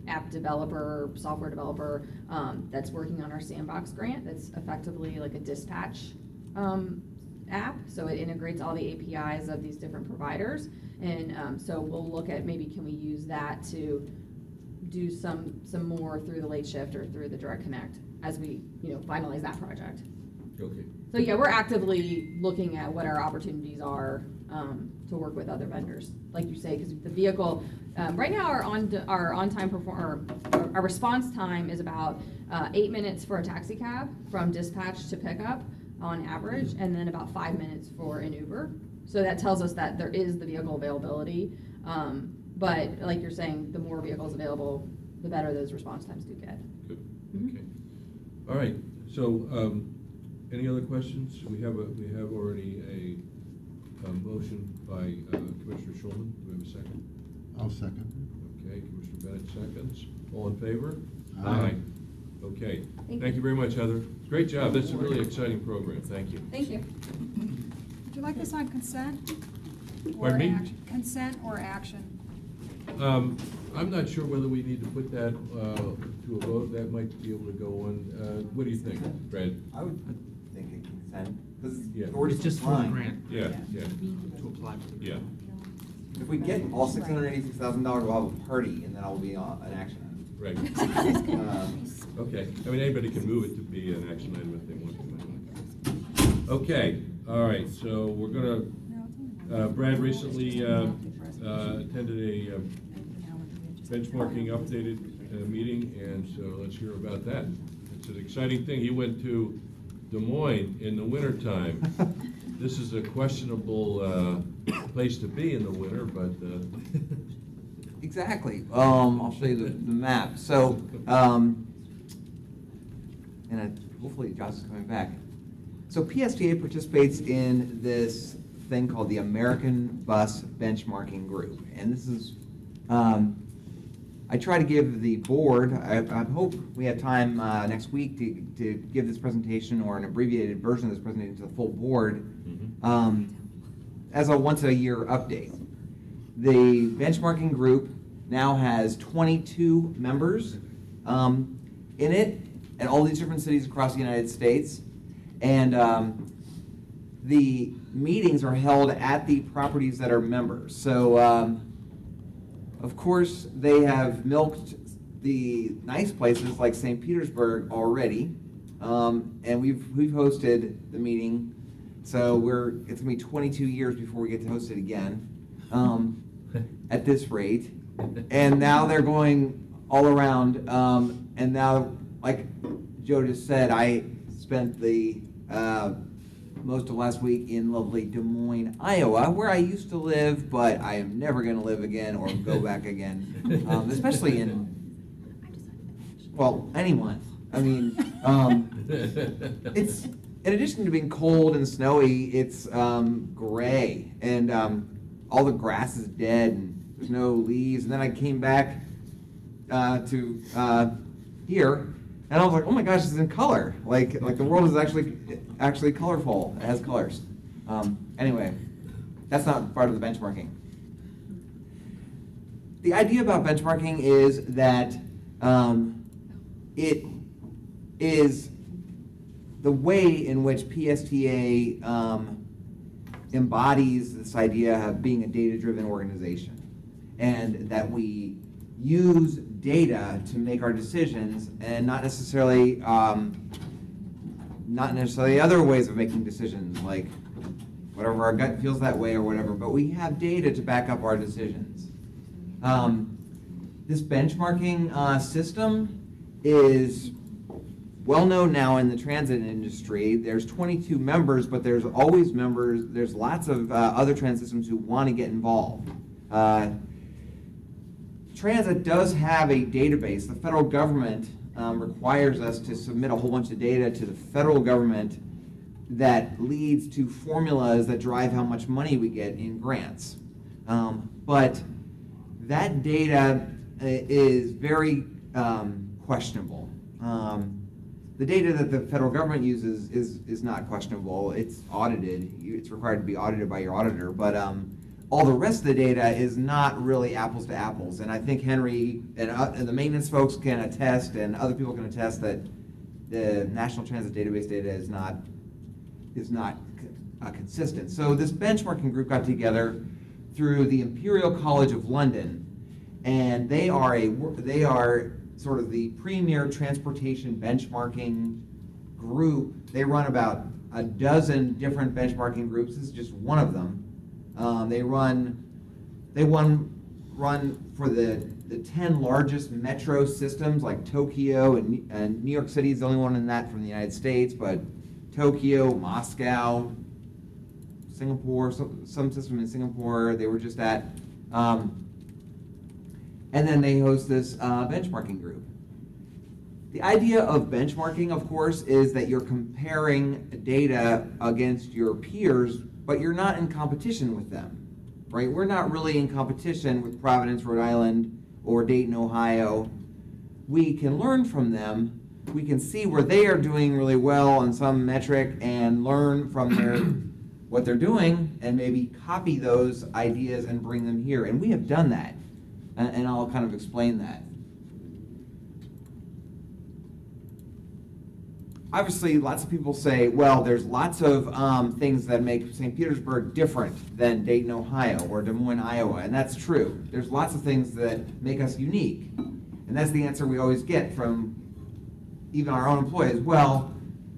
app developer, software developer that's working on our Sandbox grant that's effectively like a dispatch app. So it integrates all the APIs of these different providers, and so we'll look at maybe can we use that to do some more through the late shift or through the Direct Connect as we finalize that project. Okay. So yeah, we're actively looking at what our opportunities are to work with other vendors, like you say, because the vehicle right now our response time is about 8 minutes for a taxi cab from dispatch to pickup on average, and then about 5 minutes for an Uber. So that tells us that there is the vehicle availability. But like you're saying, the more vehicles available, the better those response times do get. Good. Okay. All right. So, any other questions? We have already a motion by Commissioner Schulman. Do we have a second? I'll second. Okay, Commissioner Bennett seconds. All in favor? Aye. Okay, Thank thank you. you very much, Heather. Great job, this is a really exciting program, thank you. Thank you. Would you like this on consent? Or Pardon me? action? Consent or action? I'm not sure whether we need to put that to a vote, that might be able to go on. What do you think, Brad? I would think it consent, because Yeah. we're It's just for the fine. grant. Yeah, yeah, To apply for the yeah. grant. If we get all $686,000, we'll have a party, and then I'll be an action Right, item. okay. I mean, anybody can move it to be an action item if they want to. Okay, all right, so we're gonna, Brad recently attended a benchmarking updated meeting, and so let's hear about that. It's an exciting thing. He went to Des Moines in the wintertime. This is a questionable place to be in the winter, but Exactly. I'll show you the map. So, hopefully Josh is coming back. So PSTA participates in this thing called the American Bus Benchmarking Group. And this is, I try to give the board, I hope we have time next week to give this presentation or an abbreviated version of this presentation to the full board as a once-a-year update. The benchmarking group now has 22 members in it, in all these different cities across the United States. And the meetings are held at the properties that are members. So, of course, they have milked the nice places like St. Petersburg already, and we've hosted the meeting. So it's gonna be 22 years before we get to host it again, at this rate. And now they're going all around, and now, like Joe just said, I spent the most of last week in lovely Des Moines, Iowa, where I used to live, but I am never going to live again or go back again, especially any month. I mean, it's, in addition to being cold and snowy, it's gray, and all the grass is dead, and there's no leaves. And then I came back to here, and I was like, oh my gosh, it's in color. Like the world is actually colorful. It has colors. Anyway, that's not part of the benchmarking. The idea about benchmarking is that it is the way in which PSTA embodies this idea of being a data-driven organization, and that we use data to make our decisions, and not necessarily other ways of making decisions, like whatever our gut feels that way or whatever, but we have data to back up our decisions. This benchmarking system is well known now in the transit industry. There's 22 members, but there's always members, there's lots of other transit systems who want to get involved. Transit does have a database. The federal government requires us to submit a whole bunch of data to the federal government that leads to formulas that drive how much money we get in grants. But that data is very questionable. The data that the federal government uses is not questionable. It's audited. It's required to be audited by your auditor. But all the rest of the data is not really apples to apples. And I think Henry and the maintenance folks can attest, and other people can attest, that the National Transit Database data is not consistent. So this benchmarking group got together through the Imperial College of London, and they are sort of the premier transportation benchmarking group. They run about a dozen different benchmarking groups. This is just one of them. They run for the 10 largest metro systems, like Tokyo, and New York City is the only one in that from the United States, but Tokyo, Moscow, Singapore, some system in Singapore they were just at. And then they host this benchmarking group. The idea of benchmarking, of course, is that you're comparing data against your peers, but you're not in competition with them, right? We're not really in competition with Providence, Rhode Island, or Dayton, Ohio. We can learn from them. We can see where they are doing really well on some metric and learn from what they're doing and maybe copy those ideas and bring them here. And we have done that. And I'll kind of explain that. Obviously, lots of people say, well, there's lots of things that make St. Petersburg different than Dayton, Ohio, or Des Moines, Iowa, and that's true. There's lots of things that make us unique, and that's the answer we always get from even our own employees. Well,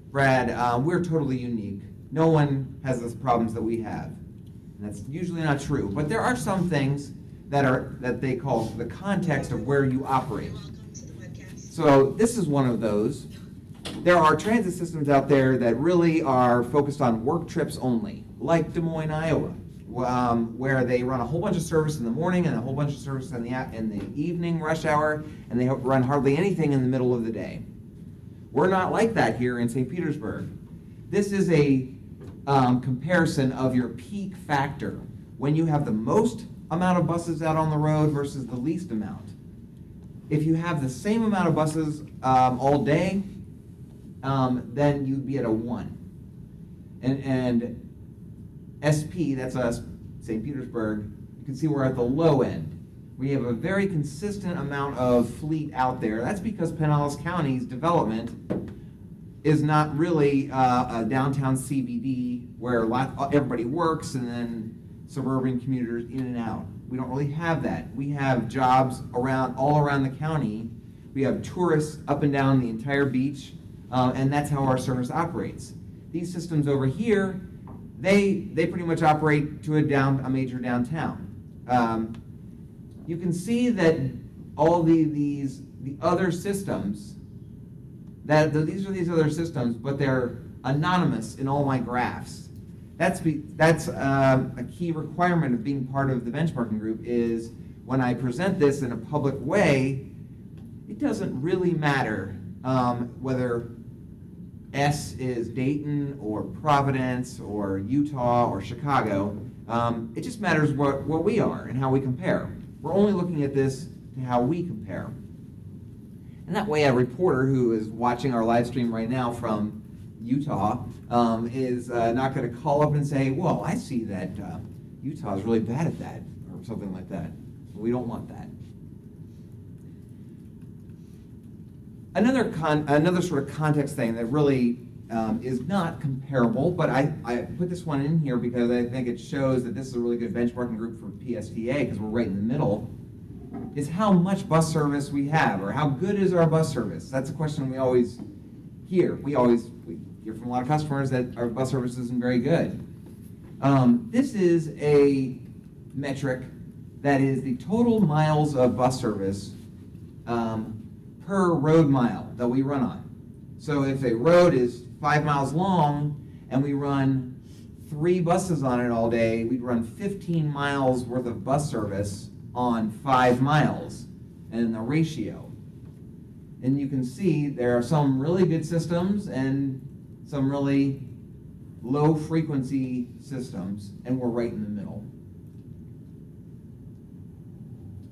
Brad, we're totally unique. No one has the problems that we have, and that's usually not true. But there are some things that they call the context of where you operate. So this is one of those. There are transit systems out there that really are focused on work trips only, like Des Moines, Iowa, where they run a whole bunch of service in the morning and a whole bunch of service in the evening rush hour, and they run hardly anything in the middle of the day. We're not like that here in St. Petersburg. This is a comparison of your peak factor, when you have the most amount of buses out on the road versus the least amount. If you have the same amount of buses all day, then you'd be at a 1. And SP, that's us, St. Petersburg, you can see we're at the low end. We have a very consistent amount of fleet out there. That's because Pinellas County's development is not really a downtown CBD where everybody works and then suburban commuters in and out. We don't really have that. We have jobs all around the county. We have tourists up and down the entire beach. And that's how our service operates. These systems over here, they pretty much operate to a major downtown. You can see that all the other systems, these are these other systems, but they're anonymous in all my graphs. That's a key requirement of being part of the benchmarking group is when I present this in a public way, it doesn't really matter whether S is Dayton or Providence or Utah or Chicago. It just matters what we are and how we compare. We're only looking at this to how we compare. And that way a reporter who is watching our live stream right now from Utah is not going to call up and say, well, I see that Utah is really bad at that or something like that. We don't want that. Another sort of context thing that really is not comparable, but I put this one in here because I think it shows that this is a really good benchmarking group for PSTA because we're right in the middle, is how much bus service we have, or how good is our bus service? That's a question we always hear. We hear from a lot of customers that our bus service isn't very good. This is a metric that is the total miles of bus service per road mile that we run on. So if a road is 5 miles long and we run 3 buses on it all day, we'd run 15 miles worth of bus service on 5 miles and the ratio. And you can see there are some really good systems and some really low frequency systems, and we're right in the middle.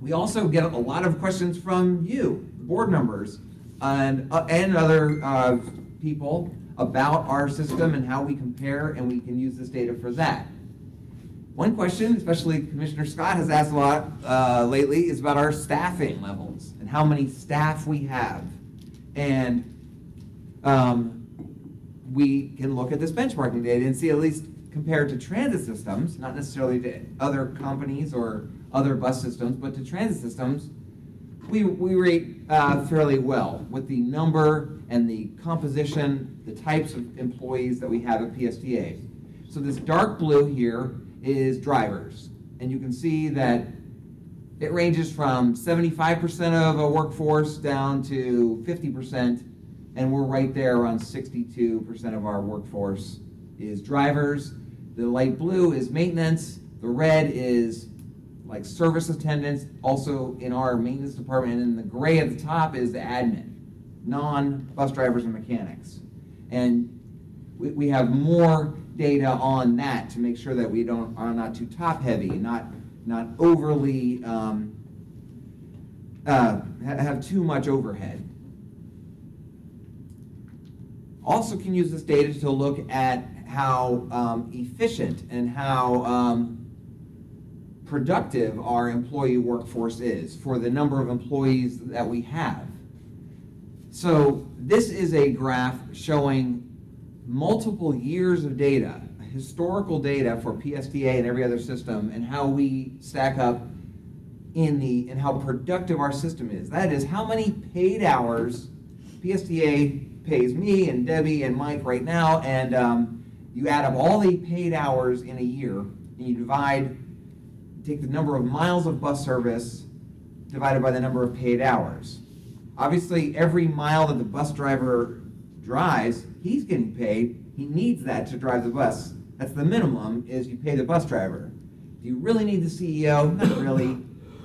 We also get a lot of questions from you, board members, and other people about our system and how we compare, and we can use this data for that. One question, especially Commissioner Scott has asked a lot lately, is about our staffing levels and how many staff we have. And we can look at this benchmarking data and see, at least compared to transit systems, not necessarily to other companies or other bus systems, but to transit systems, we rate fairly well with the number and the composition, the types of employees that we have at PSTA. So this dark blue here is drivers, and you can see that it ranges from 75% of a workforce down to 50%, and we're right there around 62% of our workforce is drivers. The light blue is maintenance, the red is like service attendants, also in our maintenance department, and then the gray at the top is the admin, non-bus drivers and mechanics. And we have more data on that to make sure that we are not too top heavy, not overly have too much overhead. Also can use this data to look at how efficient and how productive our employee workforce is for the number of employees that we have. So this is a graph showing multiple years of data, historical data for PSTA and every other system, and how we stack up and how productive our system is. That is how many paid hours PSTA pays me and Debbie and Mike right now, and you add up all the paid hours in a year, and you take the number of miles of bus service divided by the number of paid hours. Obviously, every mile that the bus driver drives, he's getting paid. He needs that to drive the bus. That's the minimum, is you pay the bus driver. Do you really need the CEO? Not really.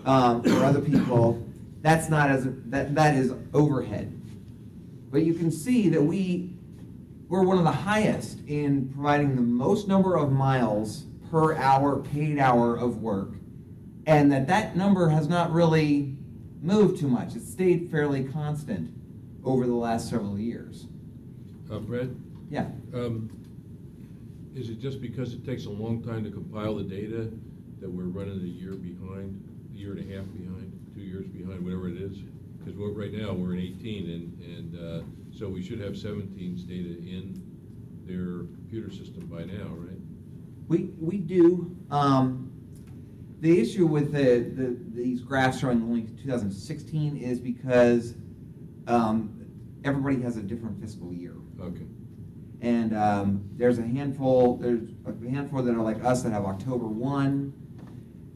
Or other people, that is overhead. But you can see that we're one of the highest in providing the most number of miles per hour, paid hour of work, and that number has not really moved too much. It's stayed fairly constant over the last several years. Brad? Yeah. Is it just because it takes a long time to compile the data that we're running a year behind, a year and a half behind, 2 years behind, whatever it is? Because right now we're in 18, and so we should have 17's data in their computer system by now, right? We do. The issue with these graphs showing only 2016 is because everybody has a different fiscal year. Okay. And there's a handful that are like us that have October 1.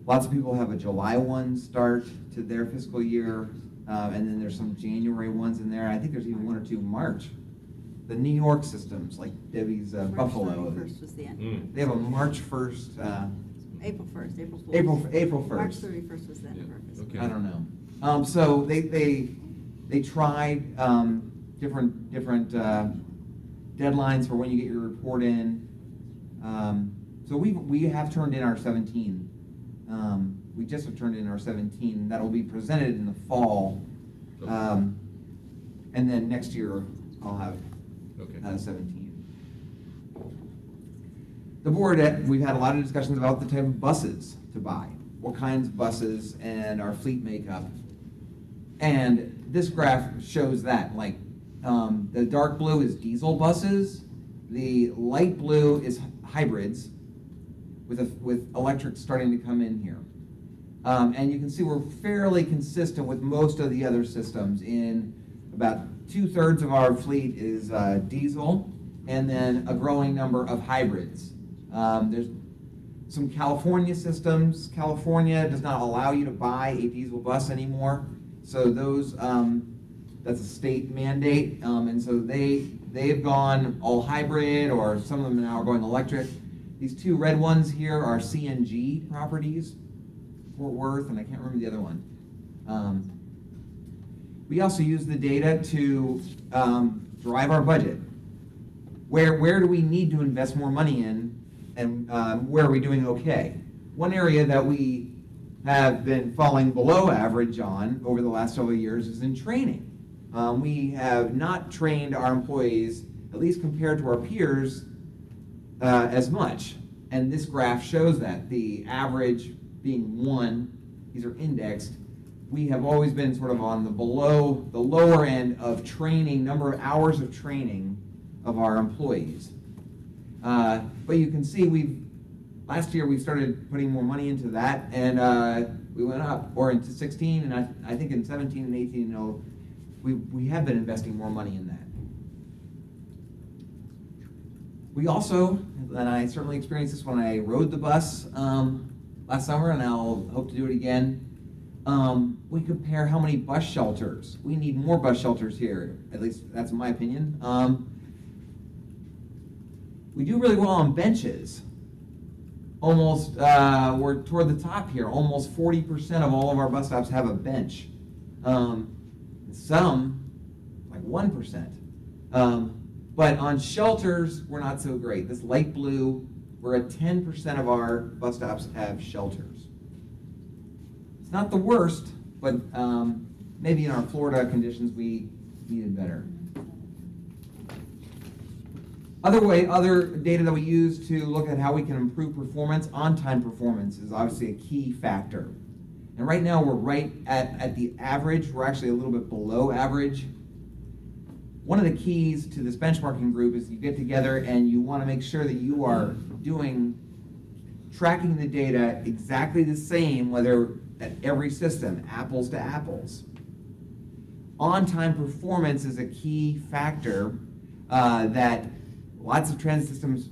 Lots of people have a July 1 start to their fiscal year, and then there's some January ones in there. I think there's even 1 or 2 March. The New York systems, like Debbie's Buffalo. March 31st was the end. They have a March 1st. April 1st, April 4th. April 1st. March 31st was the end of our fiscal Okay. I don't know. So they tried different deadlines for when you get your report in. So we have turned in our 17. We just have turned in our 17. That will be presented in the fall, and then next year I'll have 17. The board, we've had a lot of discussions about the type of buses to buy, what kinds of buses, and our fleet makeup. And this graph shows that, like, the dark blue is diesel buses, the light blue is hybrids, with electric starting to come in here. And you can see we're fairly consistent with most of the other systems. In about 2/3 of our fleet is diesel, and then a growing number of hybrids. There's some California systems. California does not allow you to buy a diesel bus anymore, so those that's a state mandate, and so they've gone all hybrid, or some of them now are going electric. These 2 red ones here are CNG properties, Fort Worth, and I can't remember the other one. We also use the data to drive our budget. Where do we need to invest more money in, and where are we doing okay? One area that we have been falling below average on over the last several years is in training. We have not trained our employees, at least compared to our peers, as much. And this graph shows that, the average being 1, these are indexed. We have always been sort of on the lower end of training, number of hours of training of our employees. But you can see last year we started putting more money into that, and we went up, or into 16, and I think in 17 and 18, we have been investing more money in that. We also, and I certainly experienced this when I rode the bus last summer, and I'll hope to do it again, we compare how many bus shelters. We need more bus shelters here, at least that's my opinion. We do really well on benches. Almost, we're toward the top here. Almost 40% of all of our bus stops have a bench. Some, like 1%. But on shelters, we're not so great. This light blue, we're at 10% of our bus stops have shelters. It's not the worst, but maybe in our Florida conditions, we needed better. Other data that we use to look at how we can improve performance, on-time performance is obviously a key factor. And right now we're right at the average. We're actually a little bit below average. One of the keys to this benchmarking group is you get together and you want to make sure that you are tracking the data exactly the same, whether at every system, apples to apples. On-time performance is a key factor that lots of transit systems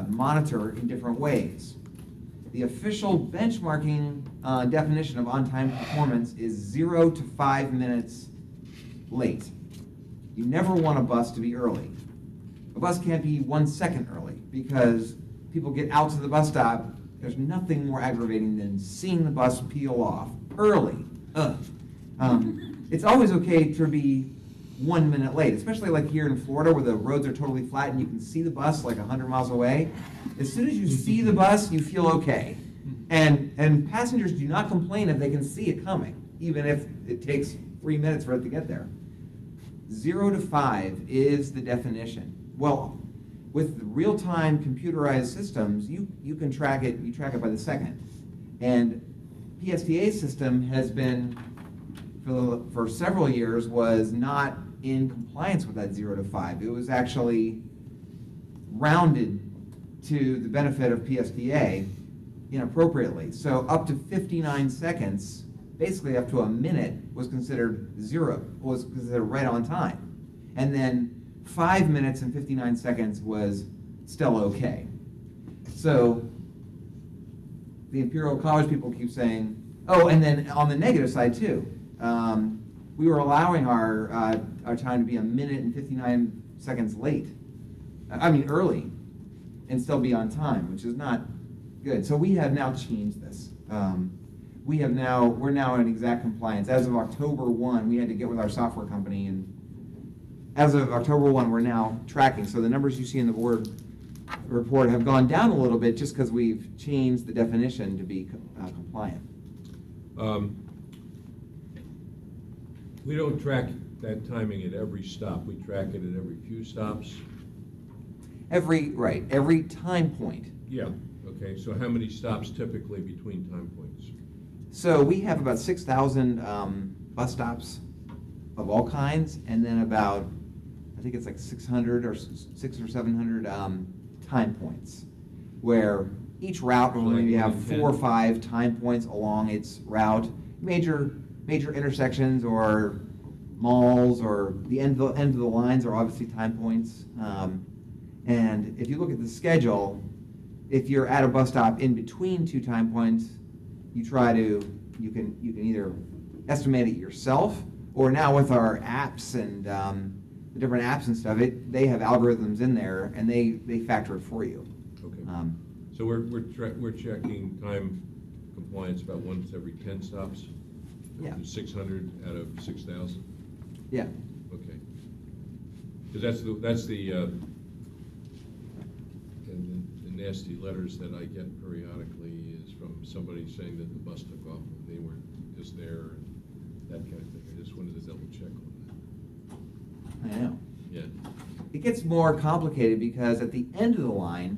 monitor in different ways. The official benchmarking definition of on-time performance is 0 to 5 minutes late. You never want a bus to be early. A bus can't be 1 second early because people get out to the bus stop. There's nothing more aggravating than seeing the bus peel off early. Ugh. It's always okay to be 1 minute late, especially like here in Florida where the roads are totally flat and you can see the bus like 100 miles away. As soon as you see the bus, you feel okay. And passengers do not complain if they can see it coming, even if it takes 3 minutes for it to get there. 0 to 5 is the definition. Well, with real-time computerized systems, you can track it, you track it by the second. And PSTA system has been, for several years, was not in compliance with that 0 to 5. It was actually rounded to the benefit of PSTA inappropriately. So up to 59 seconds, basically up to a minute, was considered right on time. And then 5 minutes and 59 seconds was still okay. So the Imperial College people keep saying, oh, and then on the negative side too, we were allowing our time to be 1 minute and 59 seconds late. Early, and still be on time, which is not good. So we have now changed this. We're now in exact compliance. As of October 1, we had to get with our software company, and as of October 1, we're now tracking. So the numbers you see in the board report have gone down a little bit just because we've changed the definition to be compliant. We don't track that timing at every stop. We track it at every few stops. Every time point. Yeah, okay. So how many stops typically between time points? So we have about 6,000 bus stops of all kinds, and then about, I think it's like 600 or 600 or 700 time points, where each route will maybe have 4 or 5 time points along its route. Major intersections or malls or the end of the lines are obviously time points. And if you look at the schedule, if you're at a bus stop in between 2 time points, you can either estimate it yourself, or now with our apps and the different apps and stuff, they have algorithms in there and they factor it for you. Okay. So we're checking time compliance about once every 10 stops. Yeah. 600 out of 6,000. Yeah. Okay. Because that's the nasty letters that I get periodically is from somebody saying that the bus took off and they weren't just there and that kind of thing. I just wanted to double check on that. I know. Yeah. It gets more complicated because at the end of the line,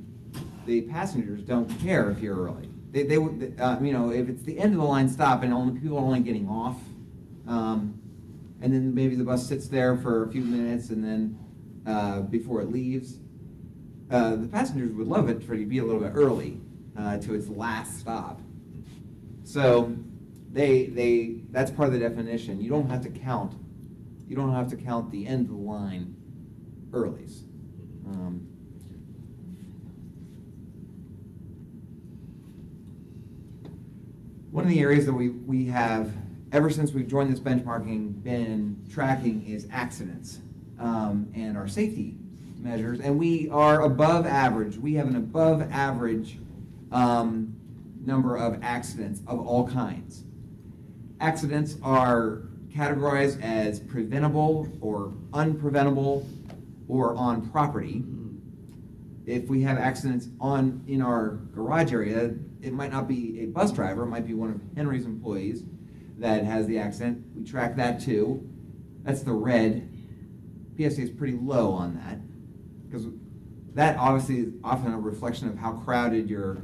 the passengers don't care if you're early. They would, if it's the end of the line stop and people are only getting off, and then maybe the bus sits there for a few minutes and then before it leaves, the passengers would love it for you to be a little bit early to its last stop. So that's part of the definition. You don't have to count. You don't have to count the end of the line earlies. One of the areas that we have, ever since we've joined this benchmarking, been tracking is accidents and our safety measures, and we are above average. We have an above average number of accidents of all kinds. Accidents are categorized as preventable or unpreventable or on property. If we have accidents in our garage area, it might not be a bus driver, it might be one of Henry's employees that has the accident. We track that too. That's the red. PSTA is pretty low on that, because that obviously is often a reflection of how crowded your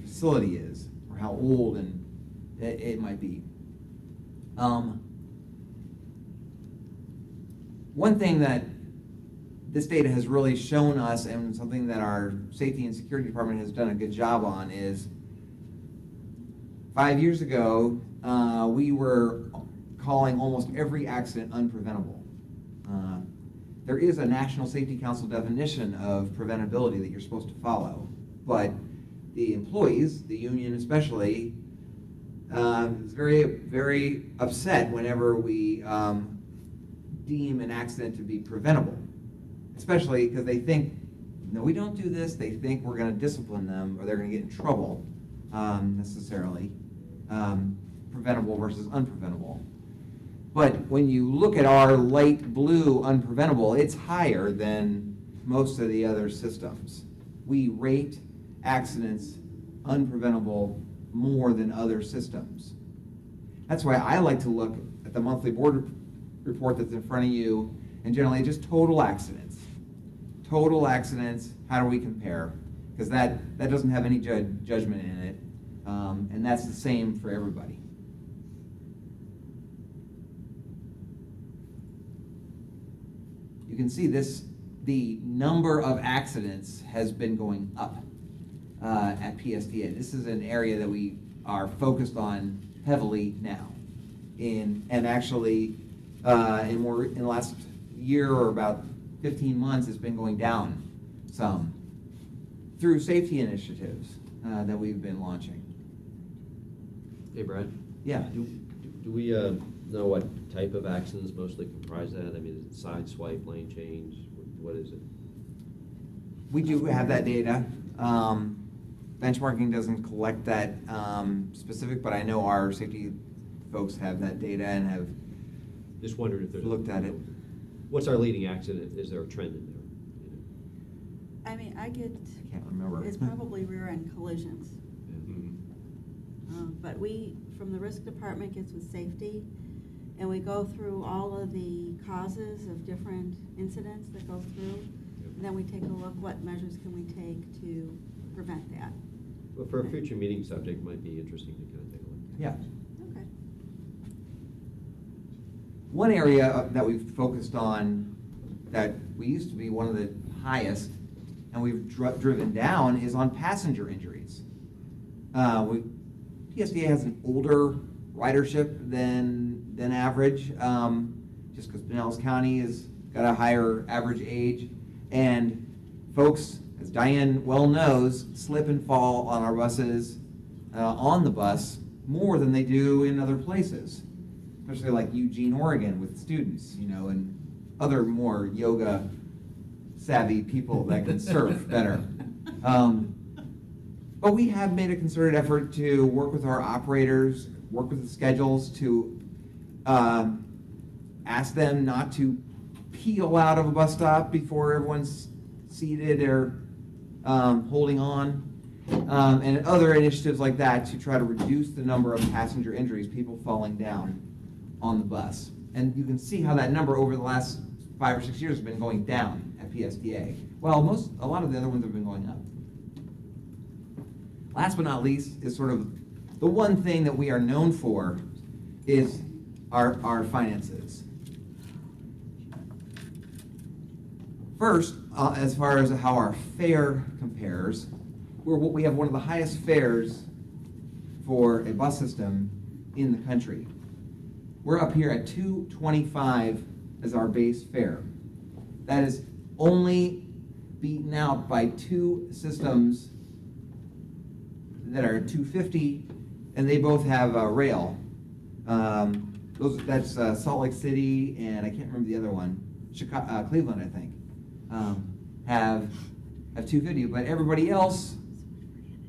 facility is, or how old and it might be. One thing that this data has really shown us, and something that our safety and security department has done a good job on, is 5 years ago, we were calling almost every accident unpreventable. There is a National Safety Council definition of preventability that you're supposed to follow, but the employees, the union especially, is very, very upset whenever we deem an accident to be preventable, especially because they think, no, we don't do this. They think we're going to discipline them or they're going to get in trouble, necessarily. Preventable versus unpreventable. But when you look at our light blue unpreventable, it's higher than most of the other systems. We rate accidents unpreventable more than other systems. That's why I like to look at the monthly board report that's in front of you, and generally just total accidents. Total accidents, how do we compare? Because that doesn't have any judgment in it, and that's the same for everybody. You can see the number of accidents has been going up at PSTA. This is an area that we are focused on heavily now. And actually, in the last year or about 15 months, it's been going down some through safety initiatives that we've been launching. Hey, Brad? Yeah. Do we know what type of accidents mostly comprise that? I mean, is it side swipe, lane change? What is it? We do have that data. Benchmarking doesn't collect that specific, but I know our safety folks have that data and have Just wondered if there's looked at it. What's our leading accident? Is there a trend in there? I mean, I can't remember. it's probably rear end collisions. Mm-hmm. But we, from the risk department, gets with safety, and we go through all of the causes of different incidents that go through. And then we take a look, what measures can we take to prevent that? Well, for a future meeting subject, it might be interesting to kind of take a look. Yeah. Okay. One area that we've focused on that we used to be one of the highest and we've driven down is on passenger injuries. PSTA has an older ridership than average, just because Pinellas County has got a higher average age. And folks, as Diane well knows, slip and fall on our buses, on the bus, more than they do in other places, especially like Eugene, Oregon with students, and other more yoga savvy people that can surf better. But we have made a concerted effort to work with our operators, work with the schedules to ask them not to peel out of a bus stop before everyone's seated or holding on, and other initiatives like that to try to reduce the number of passenger injuries, people falling down on the bus. And you can see how that number over the last 5 or 6 years has been going down at PSTA. Well, a lot of the other ones have been going up. Last but not least is sort of the one thing that we are known for is our finances. First, as far as how our fare compares, we have one of the highest fares for a bus system in the country. We're up here at $2.25 as our base fare. That is only beaten out by two systems that are $2.50, and they both have rail. That's Salt Lake City, and I can't remember the other one. Cleveland, I think, have $2.50, but everybody else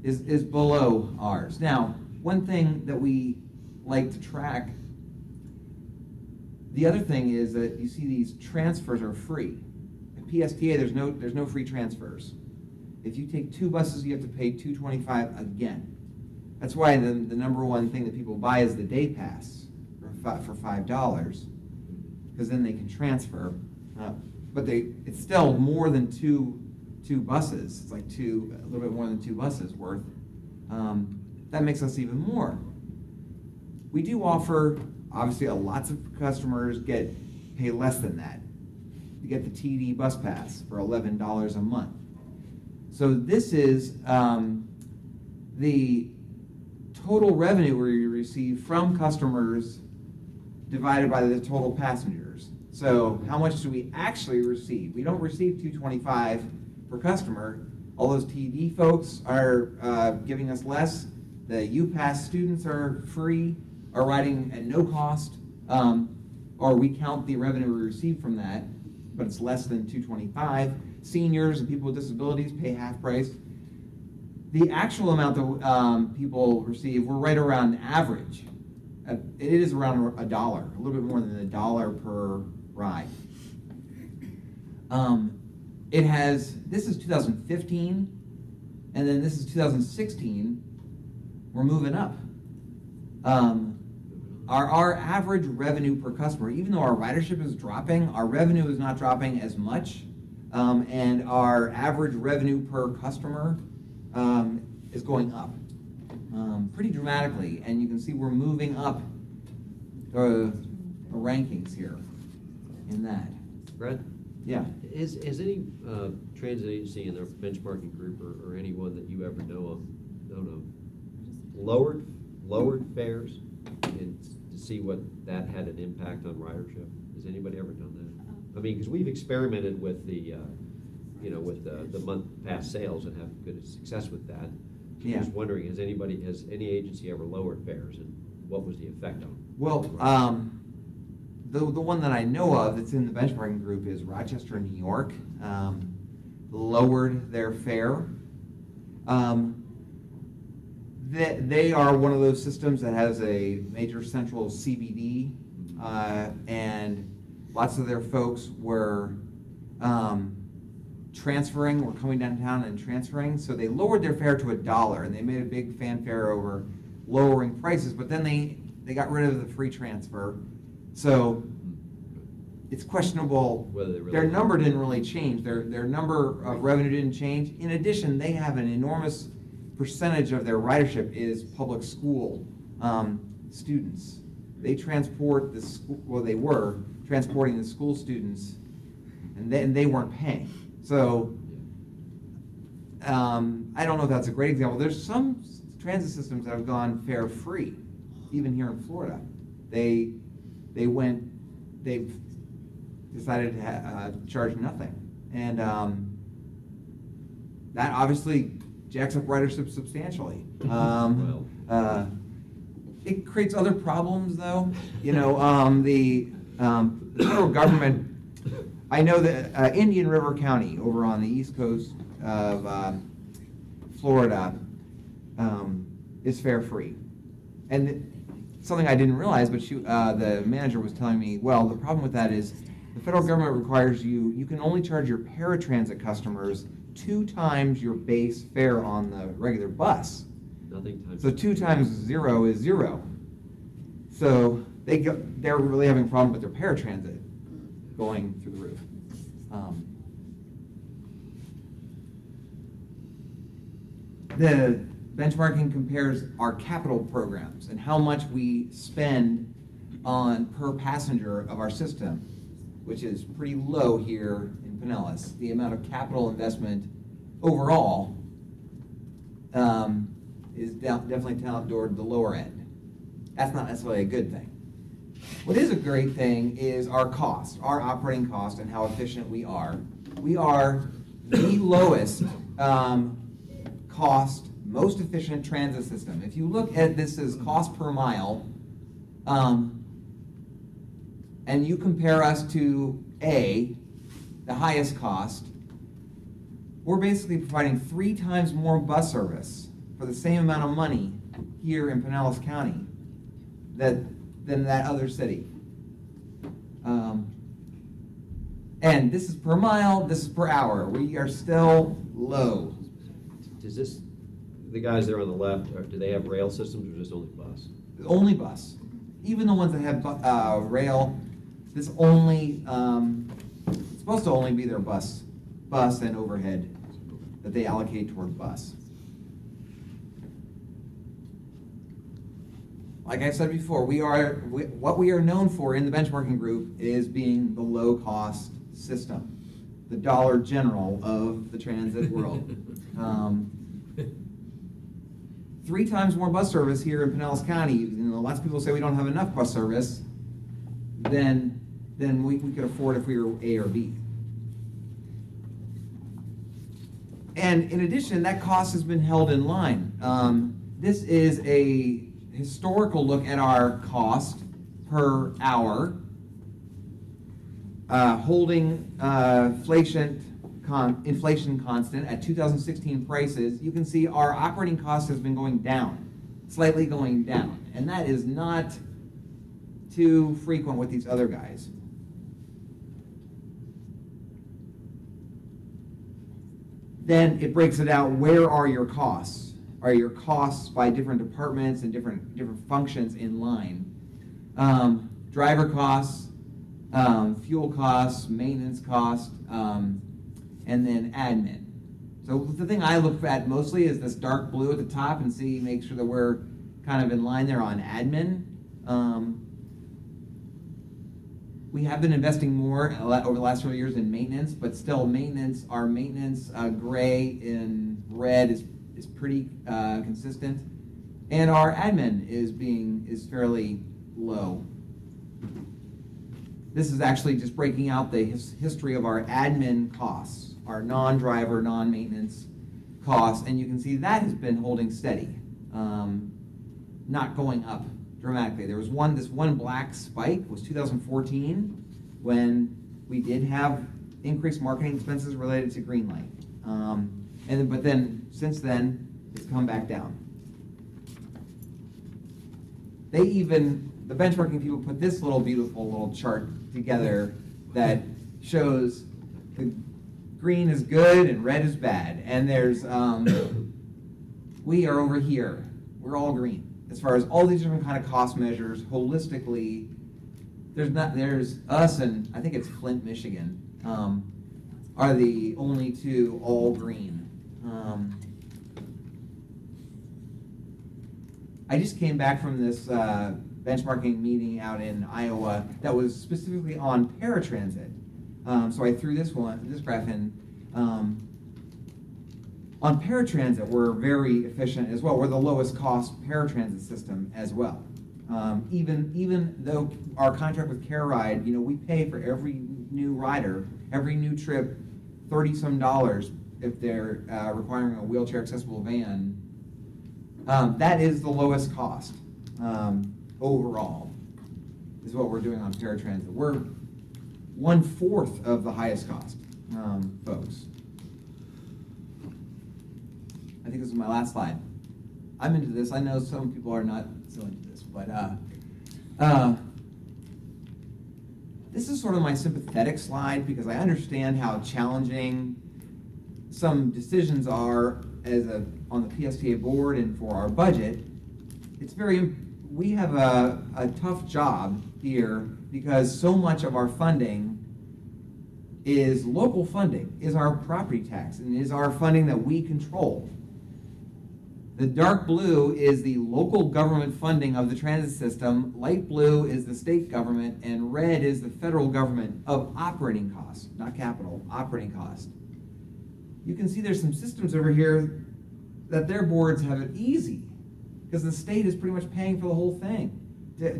is below ours. Now, one thing that we like to track The other thing is that you see these transfers are free. At PSTA, there's no free transfers. If you take 2 buses, you have to pay $2.25 again. That's why the number one thing that people buy is the day pass for $5, because then they can transfer. But it's still more than two buses. It's like a little bit more than 2 buses worth. That makes us even more. We do offer, obviously, lots of customers pay less than that. You get the TD bus pass for $11 a month. So this is the total revenue we receive from customers divided by the total passengers. So how much do we actually receive? We don't receive $2.25 per customer. All those TD folks are giving us less. The UPass students are free, are riding at no cost, or we count the revenue we receive from that, but it's less than $2.25. Seniors and people with disabilities pay half price. The actual amount that people receive, we're right around average. It is around $1, a little bit more than $1 per ride. This is 2015, and then this is 2016. We're moving up. Our average revenue per customer, even though our ridership is dropping, our revenue is not dropping as much, and our average revenue per customer is going up pretty dramatically, and you can see we're moving up the rankings here in that. Brad? Yeah. Is any transit agency in their benchmarking group or anyone that you ever know of lowered fares and to see what that had an impact on ridership? Has anybody ever done that? I mean, because we've experimented with the month pass sales and have good success with that. So Yeah. I'm just wondering, has any agency ever lowered fares, and what was the effect on? Well, the one that I know of that's in the benchmarking group is Rochester, New York. Lowered their fare. They are one of those systems that has a major central CBD, and lots of their folks were transferring, were coming downtown and transferring, so they lowered their fare to $1, and they made a big fanfare over lowering prices, but then they got rid of the free transfer, so it's questionable. Whether they really their number didn't really change. Their number of revenue didn't change. In addition, they have an enormous percentage of their ridership is public school students. They transport the school, well, they were transporting the school students, and they weren't paying. So I don't know if that's a great example. There's some transit systems that have gone fare free, even here in Florida. They've decided to charge nothing, and that obviously jacks up ridership substantially. It creates other problems, though. The federal government. I know that Indian River County, over on the east coast of Florida, is fare free, and something I didn't realize, but the manager was telling me, well, the problem with that is the federal government requires you can only charge your paratransit customers 2 times your base fare on the regular bus. Nothing times. So 2 times 0 is 0. So they're really having a problem with their paratransit going through the roof. The benchmarking compares our capital programs and how much we spend on per passenger of our system, which is pretty low here in Pinellas. The amount of capital investment overall is definitely toward the lower end. That's not necessarily a good thing. What is a great thing is our cost, our operating cost, and how efficient we are. We are the lowest cost, most efficient transit system. If you look at this as cost per mile, and you compare us to A, the highest cost, we're basically providing 3 times more bus service for the same amount of money here in Pinellas County than that other city. And this is per mile, this is per hour. We are still low. Does this, the guys there on the left, do they have rail systems or just only bus? Only bus. Even the ones that have rail, this only, it's supposed to only be their bus and overhead that they allocate toward bus. Like I said before, what we are known for in the benchmarking group is being the low-cost system, the Dollar General of the transit world. 3 times more bus service here in Pinellas County. You know, lots of people say we don't have enough bus service than we could afford if we were A or B. And in addition, that cost has been held in line. This is a historical look at our cost per hour, holding inflation constant at 2016 prices. You can see our operating cost has been going down, slightly going down, and that is not too frequent with these other guys. Then it breaks it out. Where are your costs? Are your costs by different departments and different functions in line? Driver costs, fuel costs, maintenance costs, and then admin. So the thing I look at mostly is this dark blue at the top and make sure that we're kind of in line there on admin. We have been investing more over the last several years in maintenance, but still maintenance, our maintenance gray and red is pretty consistent, and our admin is fairly low. This is actually just breaking out the history of our admin costs, our non-driver, non-maintenance costs, and you can see that has been holding steady, not going up dramatically. There was this one black spike was 2014 when we did have increased marketing expenses related to Greenlight. But then since then, it's come back down. The benchmarking people put this beautiful little chart together that shows the green is good and red is bad. And there's, we are over here. We're all green. As far as all these different kind of cost measures, holistically, there's us and I think it's Flint, Michigan, are the only 2 all green. I just came back from this benchmarking meeting out in Iowa that was specifically on paratransit. So I threw this graph in. On paratransit, we're very efficient as well. We're the lowest cost paratransit system as well. Even though our contract with CareRide, we pay for every new rider, every new trip, $30-some if they're requiring a wheelchair accessible van. That is the lowest cost overall, is what we're doing on paratransit. We're 1/4 of the highest cost folks. I think this is my last slide. I'm into this. I know some people are not so into this, but this is sort of my sympathetic slide because I understand how challenging some decisions are on the PSTA board and for our budget. We have a tough job here because so much of our funding is local funding, is our property tax, and is our funding that we control. The dark blue is the local government funding of the transit system, light blue is the state government, and red is the federal government of operating costs, not capital, operating costs. You can see there's some systems over here that their boards have it easy because the state is pretty much paying for the whole thing.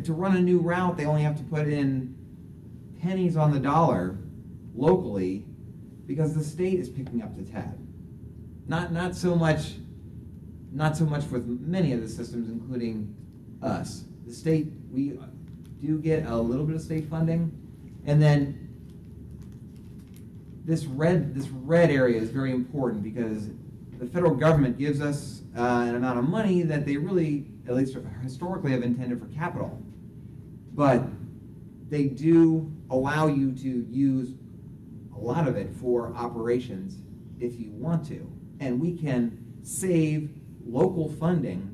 To run a new route, they only have to put in pennies on the dollar locally because the state is picking up the tab. Not so much with many of the systems, including us. The state, we do get a little bit of state funding, and then this red area is very important because the federal government gives us an amount of money that they really, at least historically, have intended for capital. But they do allow you to use a lot of it for operations if you want to. And we can save local funding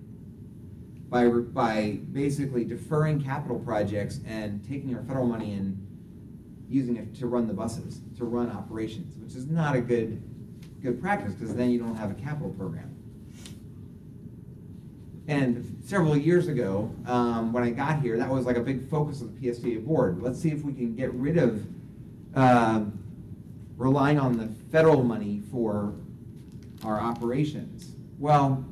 by basically deferring capital projects and taking our federal money and using it to run the buses, to run operations, which is not a good practice, because then you don't have a capital program. And several years ago, when I got here, that was like a big focus of the PSTA board. Let's see if we can get rid of relying on the federal money for our operations. Well,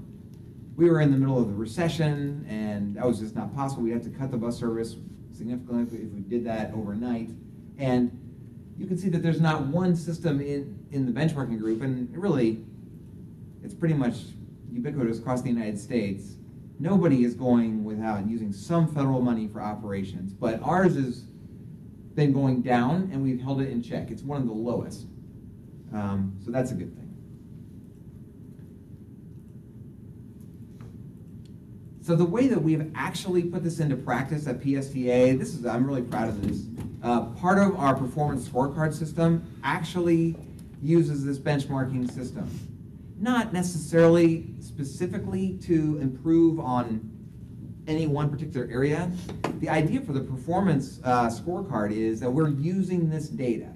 we were in the middle of the recession, and that was just not possible. We had to cut the bus service significantly if we did that overnight. And you can see that there's not one system in the benchmarking group, and it's pretty much ubiquitous across the United States. Nobody is going without using some federal money for operations, but ours has been going down, and we've held it in check. It's one of the lowest, so that's a good thing. So the way that we've actually put this into practice at PSTA, I'm really proud of this. Part of our performance scorecard system actually uses this benchmarking system. Not necessarily specifically to improve on any one particular area. The idea for the performance scorecard is that we're using this data,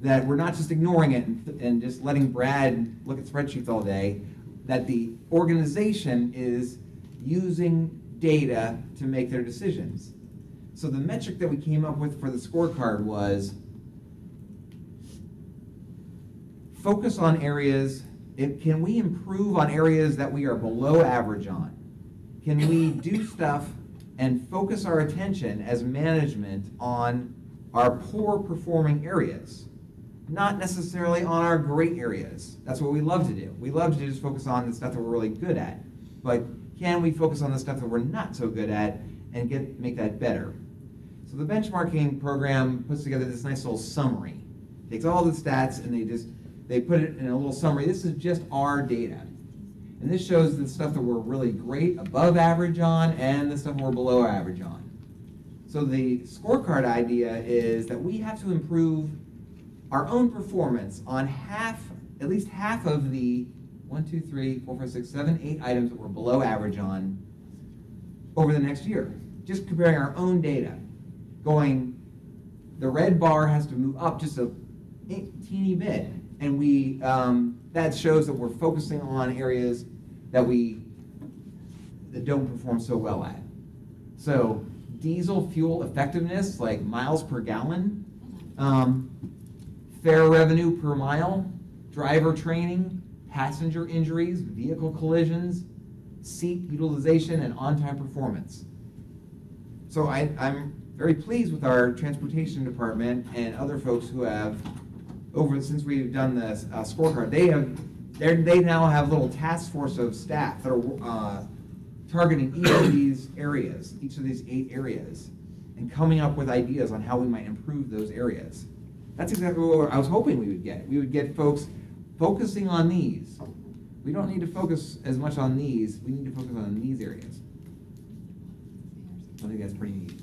that we're not just ignoring it and just letting Brad look at spreadsheets all day, that the organization is using data to make their decisions. So the metric that we came up with for the scorecard was focus on areas. Can we improve on areas that we are below average on? Can we do stuff and focus our attention as management on our poor performing areas? Not necessarily on our great areas. That's what we love to do. We love to just focus on the stuff that we're really good at. But can we focus on the stuff that we're not so good at and make that better? So the benchmarking program puts together this nice little summary. Takes all the stats and they put it in a little summary. This is just our data. And this shows the stuff that we're really great, above average on, and the stuff we're below average on. So the scorecard idea is that we have to improve our own performance on at least half of the 1, 2, 3, 4, 5, 6, 7, 8 items that we're below average on over the next year. Just comparing our own data. The red bar has to move up just a teeny bit. And that shows that we're focusing on areas that don't perform so well at. So diesel fuel effectiveness, like miles per gallon, fare revenue per mile, driver training, passenger injuries, vehicle collisions, seat utilization, and on-time performance. So I'm very pleased with our transportation department and other folks who have, since we've done this scorecard, they now have a little task force of staff that are targeting each of these 8 areas, and coming up with ideas on how we might improve those areas. That's exactly what I was hoping we would get. We would get folks focusing on these. We don't need to focus as much on these. We need to focus on these areas. I think that's pretty neat.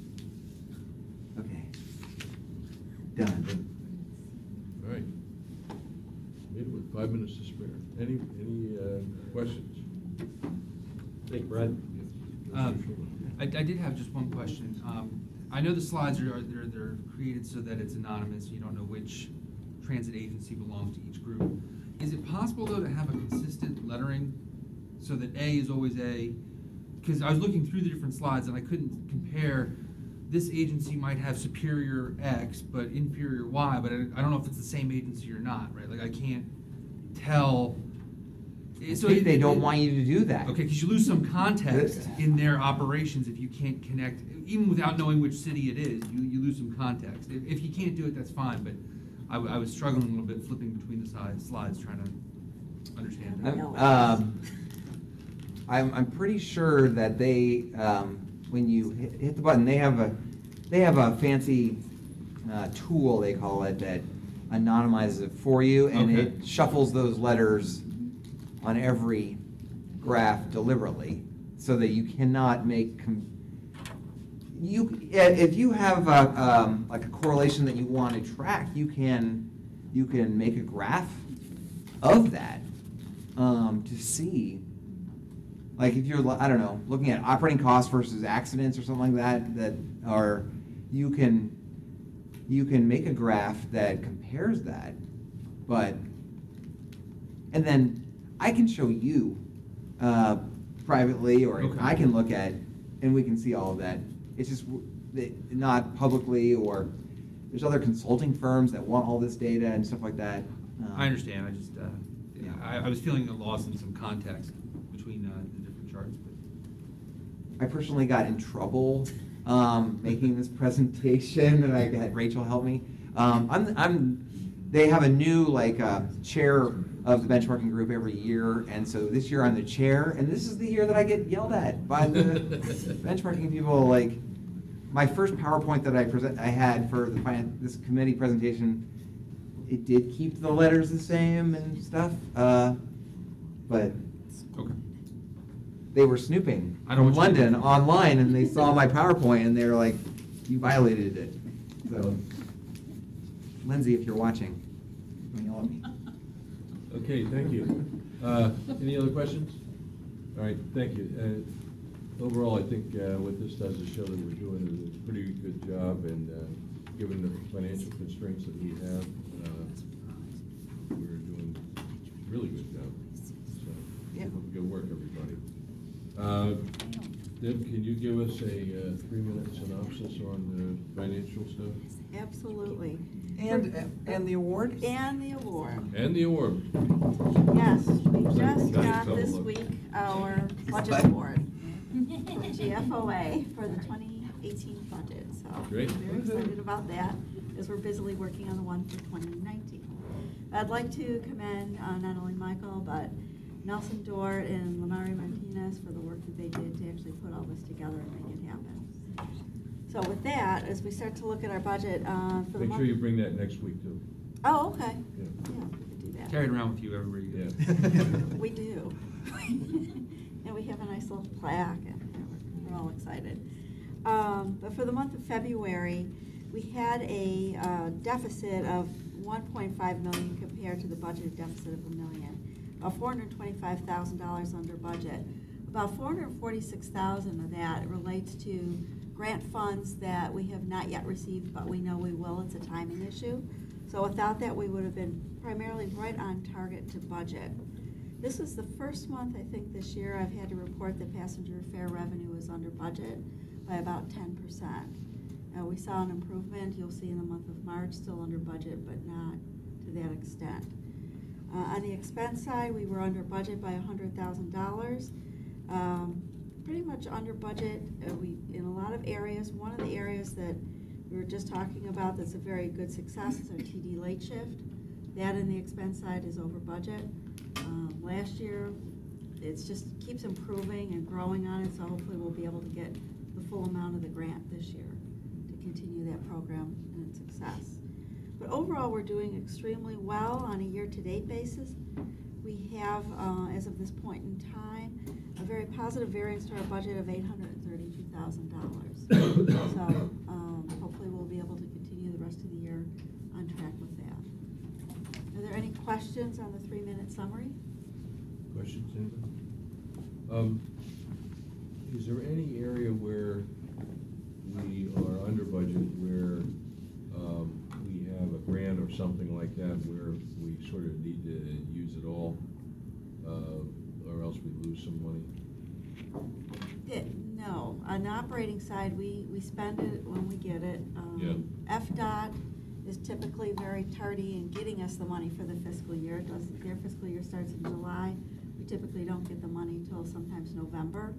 Okay. Done. All right. Made it with 5 minutes to spare. Any questions? Thank you, Brad. I did have just one question. I know the slides they're created so that it's anonymous. You don't know which transit agency belongs to each group. Is it possible, though, to have a consistent lettering so that A is always A? Because I was looking through the different slides and I couldn't compare. This agency might have superior X but inferior Y, but I don't know if it's the same agency or not, right? Like I can't tell. So they don't want you to do that. Okay, because you lose some context in their operations if you can't connect, even without knowing which city it is, you lose some context. If you can't do it, that's fine, but I was struggling a little bit flipping between the slides trying to understand that. I'm pretty sure that they, when you hit the button, they have a fancy tool, they call it, that anonymizes it for you, and it shuffles those letters on every graph deliberately, so that you cannot make if you have like a correlation that you want to track, you can make a graph of that to see, like if you're, I don't know, looking at operating costs versus accidents or something like that, you can make a graph that compares that, and then I can show you privately, or Okay. I can look at, and we can see all of that. It's just not publicly, or there's other consulting firms that want all this data and stuff like that. I understand, I just, I was feeling a loss in some context between the different charts, but. I personally got in trouble making this presentation, and I had Rachel help me. They have a new chair of the benchmarking group every year, and so this year I'm the chair, and this is the year that I get yelled at by the benchmarking people. Like, my first PowerPoint that I had for this committee presentation, it did keep the letters the same and stuff, but Okay. they were snooping I don't from want you to- London online, and they saw my PowerPoint, and they were like, "You violated it." So, Lindsay, if you're watching, don't yell at me. Okay, thank you. Any other questions? All right, thank you. Overall, I think what this does is show that we're doing a pretty good job, and given the financial constraints that we have, we're doing a really good job. So, Yeah. good work, everybody. Deb, can you give us a 3-minute synopsis on the financial stuff? Absolutely. And the award? And the award. And the award. Yes, we just Got got it, this double look. week our budget award from GFOA for the 2018 budget. So Great. very excited about that, as we're busily working on the one for 2019. I'd like to commend not only Michael, but Nelson Dort and Lamari Martinez for the work that they did to actually put all this together and make it happen. So with that, as we start to look at our budget for the month. Make sure you bring that next week, too. Oh, okay. Yeah. Yeah, we could do that. Carry it around with you everywhere you go. Yeah. We do. And we have a nice little plaque, and we're all excited. But for the month of February, we had a deficit of 1.5 million compared to the budgeted deficit of $1 million. About $425,000 under budget. About $446,000 of that relates to grant funds that we have not yet received, but we know we will. It's a timing issue. So without that, we would have been primarily right on target to budget. This is the first month, I think, this year I've had to report that passenger fare revenue is under budget by about 10%. We saw an improvement, you'll see in the month of March, still under budget, but not to that extent. On the expense side, we were under budget by $100,000. Pretty much under budget in a lot of areas. One of the areas that we were just talking about that's a very good success is our TD late shift. That in the expense side is over budget. Last year, it just keeps improving and growing on it, so hopefully we'll be able to get the full amount of the grant this year to continue that program and its success. But overall, we're doing extremely well on a year-to-date basis. We have, as of this point in time, a very positive variance to our budget of $832,000. So hopefully we'll be able to continue the rest of the year on track with that. Are there any questions on the 3-minute summary? Questions, anybody? Is there any area where we are under budget where we have a grant or something like that where we sort of need to use it all, or else we lose some money? No. On the operating side, we spend it when we get it. FDOT is typically very tardy in getting us the money for the fiscal year. Their fiscal year starts in July. We typically don't get the money till sometimes November,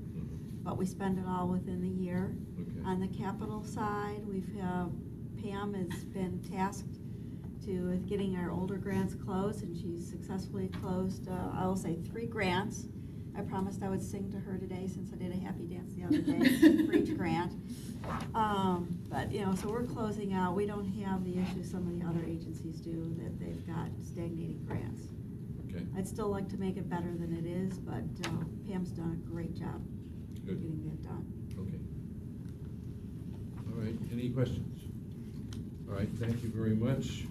but we spend it all within the year. Okay. On the capital side, Pam has been tasked with getting our older grants closed, and she's successfully closed, I will say, 3 grants. I promised I would sing to her today since I did a happy dance the other day for each grant. But, so we're closing out. We don't have the issue some of the other agencies do, that they've got stagnating grants. Okay. I'd still like to make it better than it is, but Pam's done a great job Good. getting that done. Okay. All right, any questions? All right, thank you very much.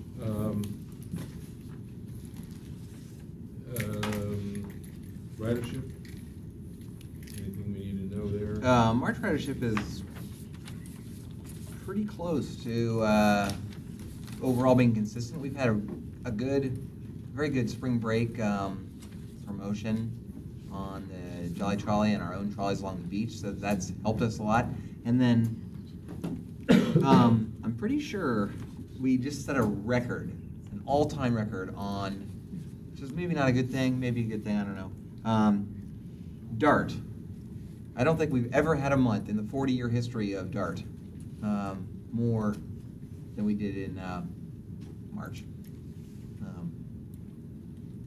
Ridership? Anything we need to know there? March ridership is pretty close to overall being consistent. We've had a very good spring break promotion on the Jolly Trolley and our own trolleys along the beach, so that's helped us a lot. And then I'm pretty sure we just set a record, an all-time record on, which is maybe not a good thing, maybe a good thing, I don't know. DART. I don't think we've ever had a month in the 40-year history of DART more than we did in March.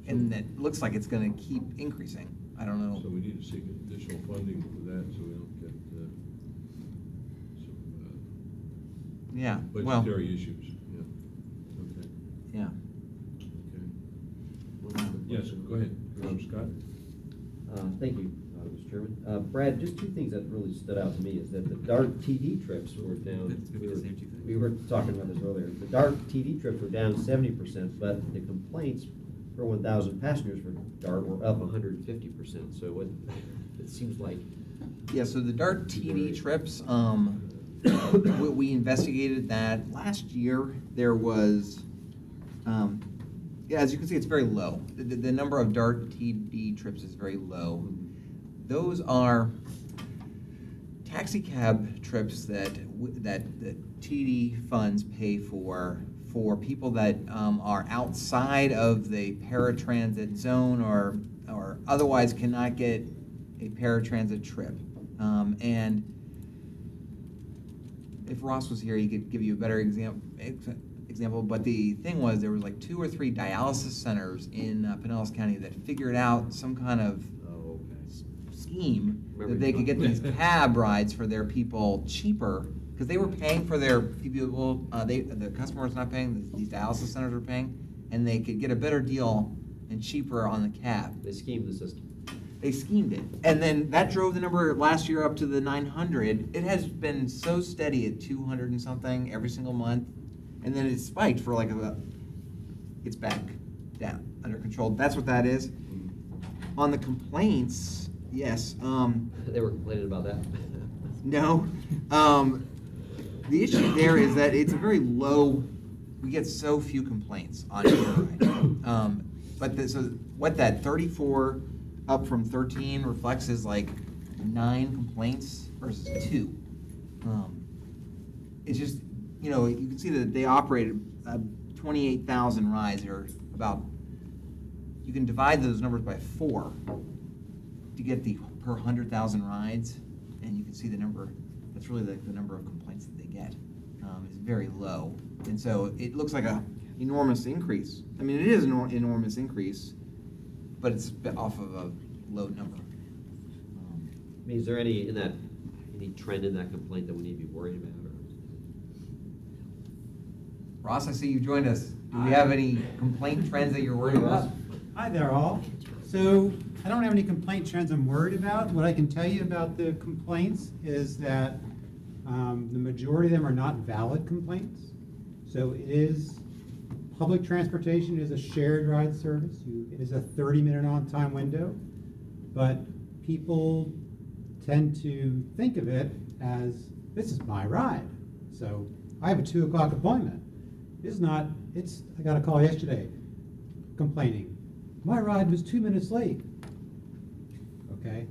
And it looks like it's going to keep increasing. I don't know. So we need to seek additional funding for that so we don't get Yeah, some well, budgetary issues. Yeah. Okay. yeah. Okay. Yes, go ahead, Commissioner Scott. Thank you, Mr. Chairman. Brad, just two things that really stood out to me is that the DART TD trips were down. It's gonna be the same two things. We were talking about this earlier. The DART TD trips were down 70%, but the complaints per 1,000 passengers for DART were up 150%. So it seems like. Yeah, so the DART TD trips, we investigated that last year. There was, yeah, as you can see, it's very low. The number of DART TD trips is very low. Those are taxi cab trips that the TD funds pay for people that are outside of the paratransit zone or otherwise cannot get a paratransit trip. And if Ross was here, he could give you a better example. But the thing was, there was like 2 or 3 dialysis centers in Pinellas County that figured out some kind of scheme that they could get these cab rides for their people cheaper, because they were paying for their people. The customer was not paying. These dialysis centers were paying, and they could get a better deal and cheaper on the cab. They schemed the system. They schemed it, and then that drove the number last year up to the 900. It has been so steady at 200 and something every single month, and then it spiked for like it's back down under control. That's what that is. On the complaints, yes. They were complaining about that. No. The issue there is that it's a very low. We get so few complaints on Air Ride. So what that 34 up from 13 reflects is like 9 complaints versus 2. It's just, you can see that they operated 28,000 rides, or about, you can divide those numbers by 4 to get the per 100,000 rides, and you can see the number, that's really the number of complaints that they get. Is very low. And so it looks like an enormous increase. I mean, it is an enormous increase, but it's off of a low number. I mean, is there any trend in that complaint that we need to be worried about? Ross, I see you joined us. Do we have any complaint trends that you're worried about? Hi there, all. So I don't have any complaint trends I'm worried about. What I can tell you about the complaints is that the majority of them are not valid complaints. So it is, public transportation is a shared ride service. It is a 30-minute on-time window, but people tend to think of it as, this is my ride. So I have a 2 o'clock appointment. I got a call yesterday complaining, my ride was 2 minutes late. Okay,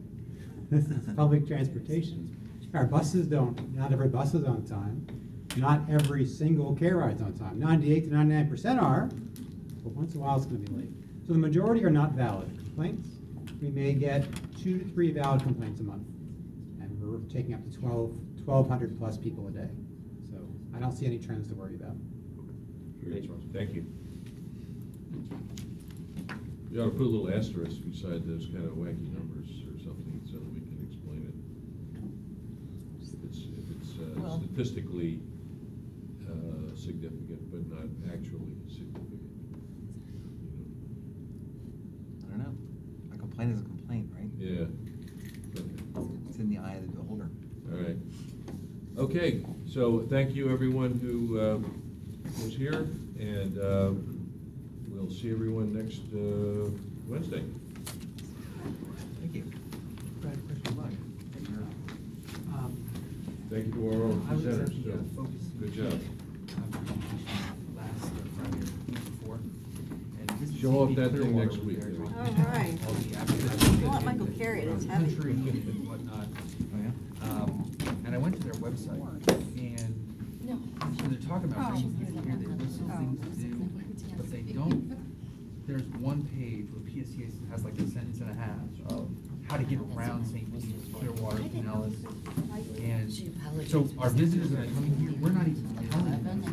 this is public transportation. Our buses not every bus is on time. Not every single care ride's on time. 98 to 99% are, but once in a while it's going to be late. So the majority are not valid complaints. We may get 2 to 3 valid complaints a month, and we're taking up to 1,200 plus people a day. So I don't see any trends to worry about. Thank you. You ought to put a little asterisk beside those kind of wacky numbers or something so that we can explain it. If it's statistically significant, but not actually significant. I don't know. A complaint is a complaint, right? Yeah. Okay. It's in the eye of the beholder. All right. Okay, so So thank you, everyone who was here, and we'll see everyone next Wednesday. Thank you. Thank you to our own I was at presenters, the so Focus. good job. Last Friday, or week before. And this is Show off that thing Clearwater next was week, there Debbie. talking All right. about all the activities Don't let Michael in the carry it, it's heavy. country and whatnot. And I went to their website, and so they're talking about bringing people here, they list things to do, but they don't, there's one page where PSTA has like a sentence and a half of how to get around St. Peter's, Clearwater, Pinellas. And so our visitors that are coming here, we're not even telling them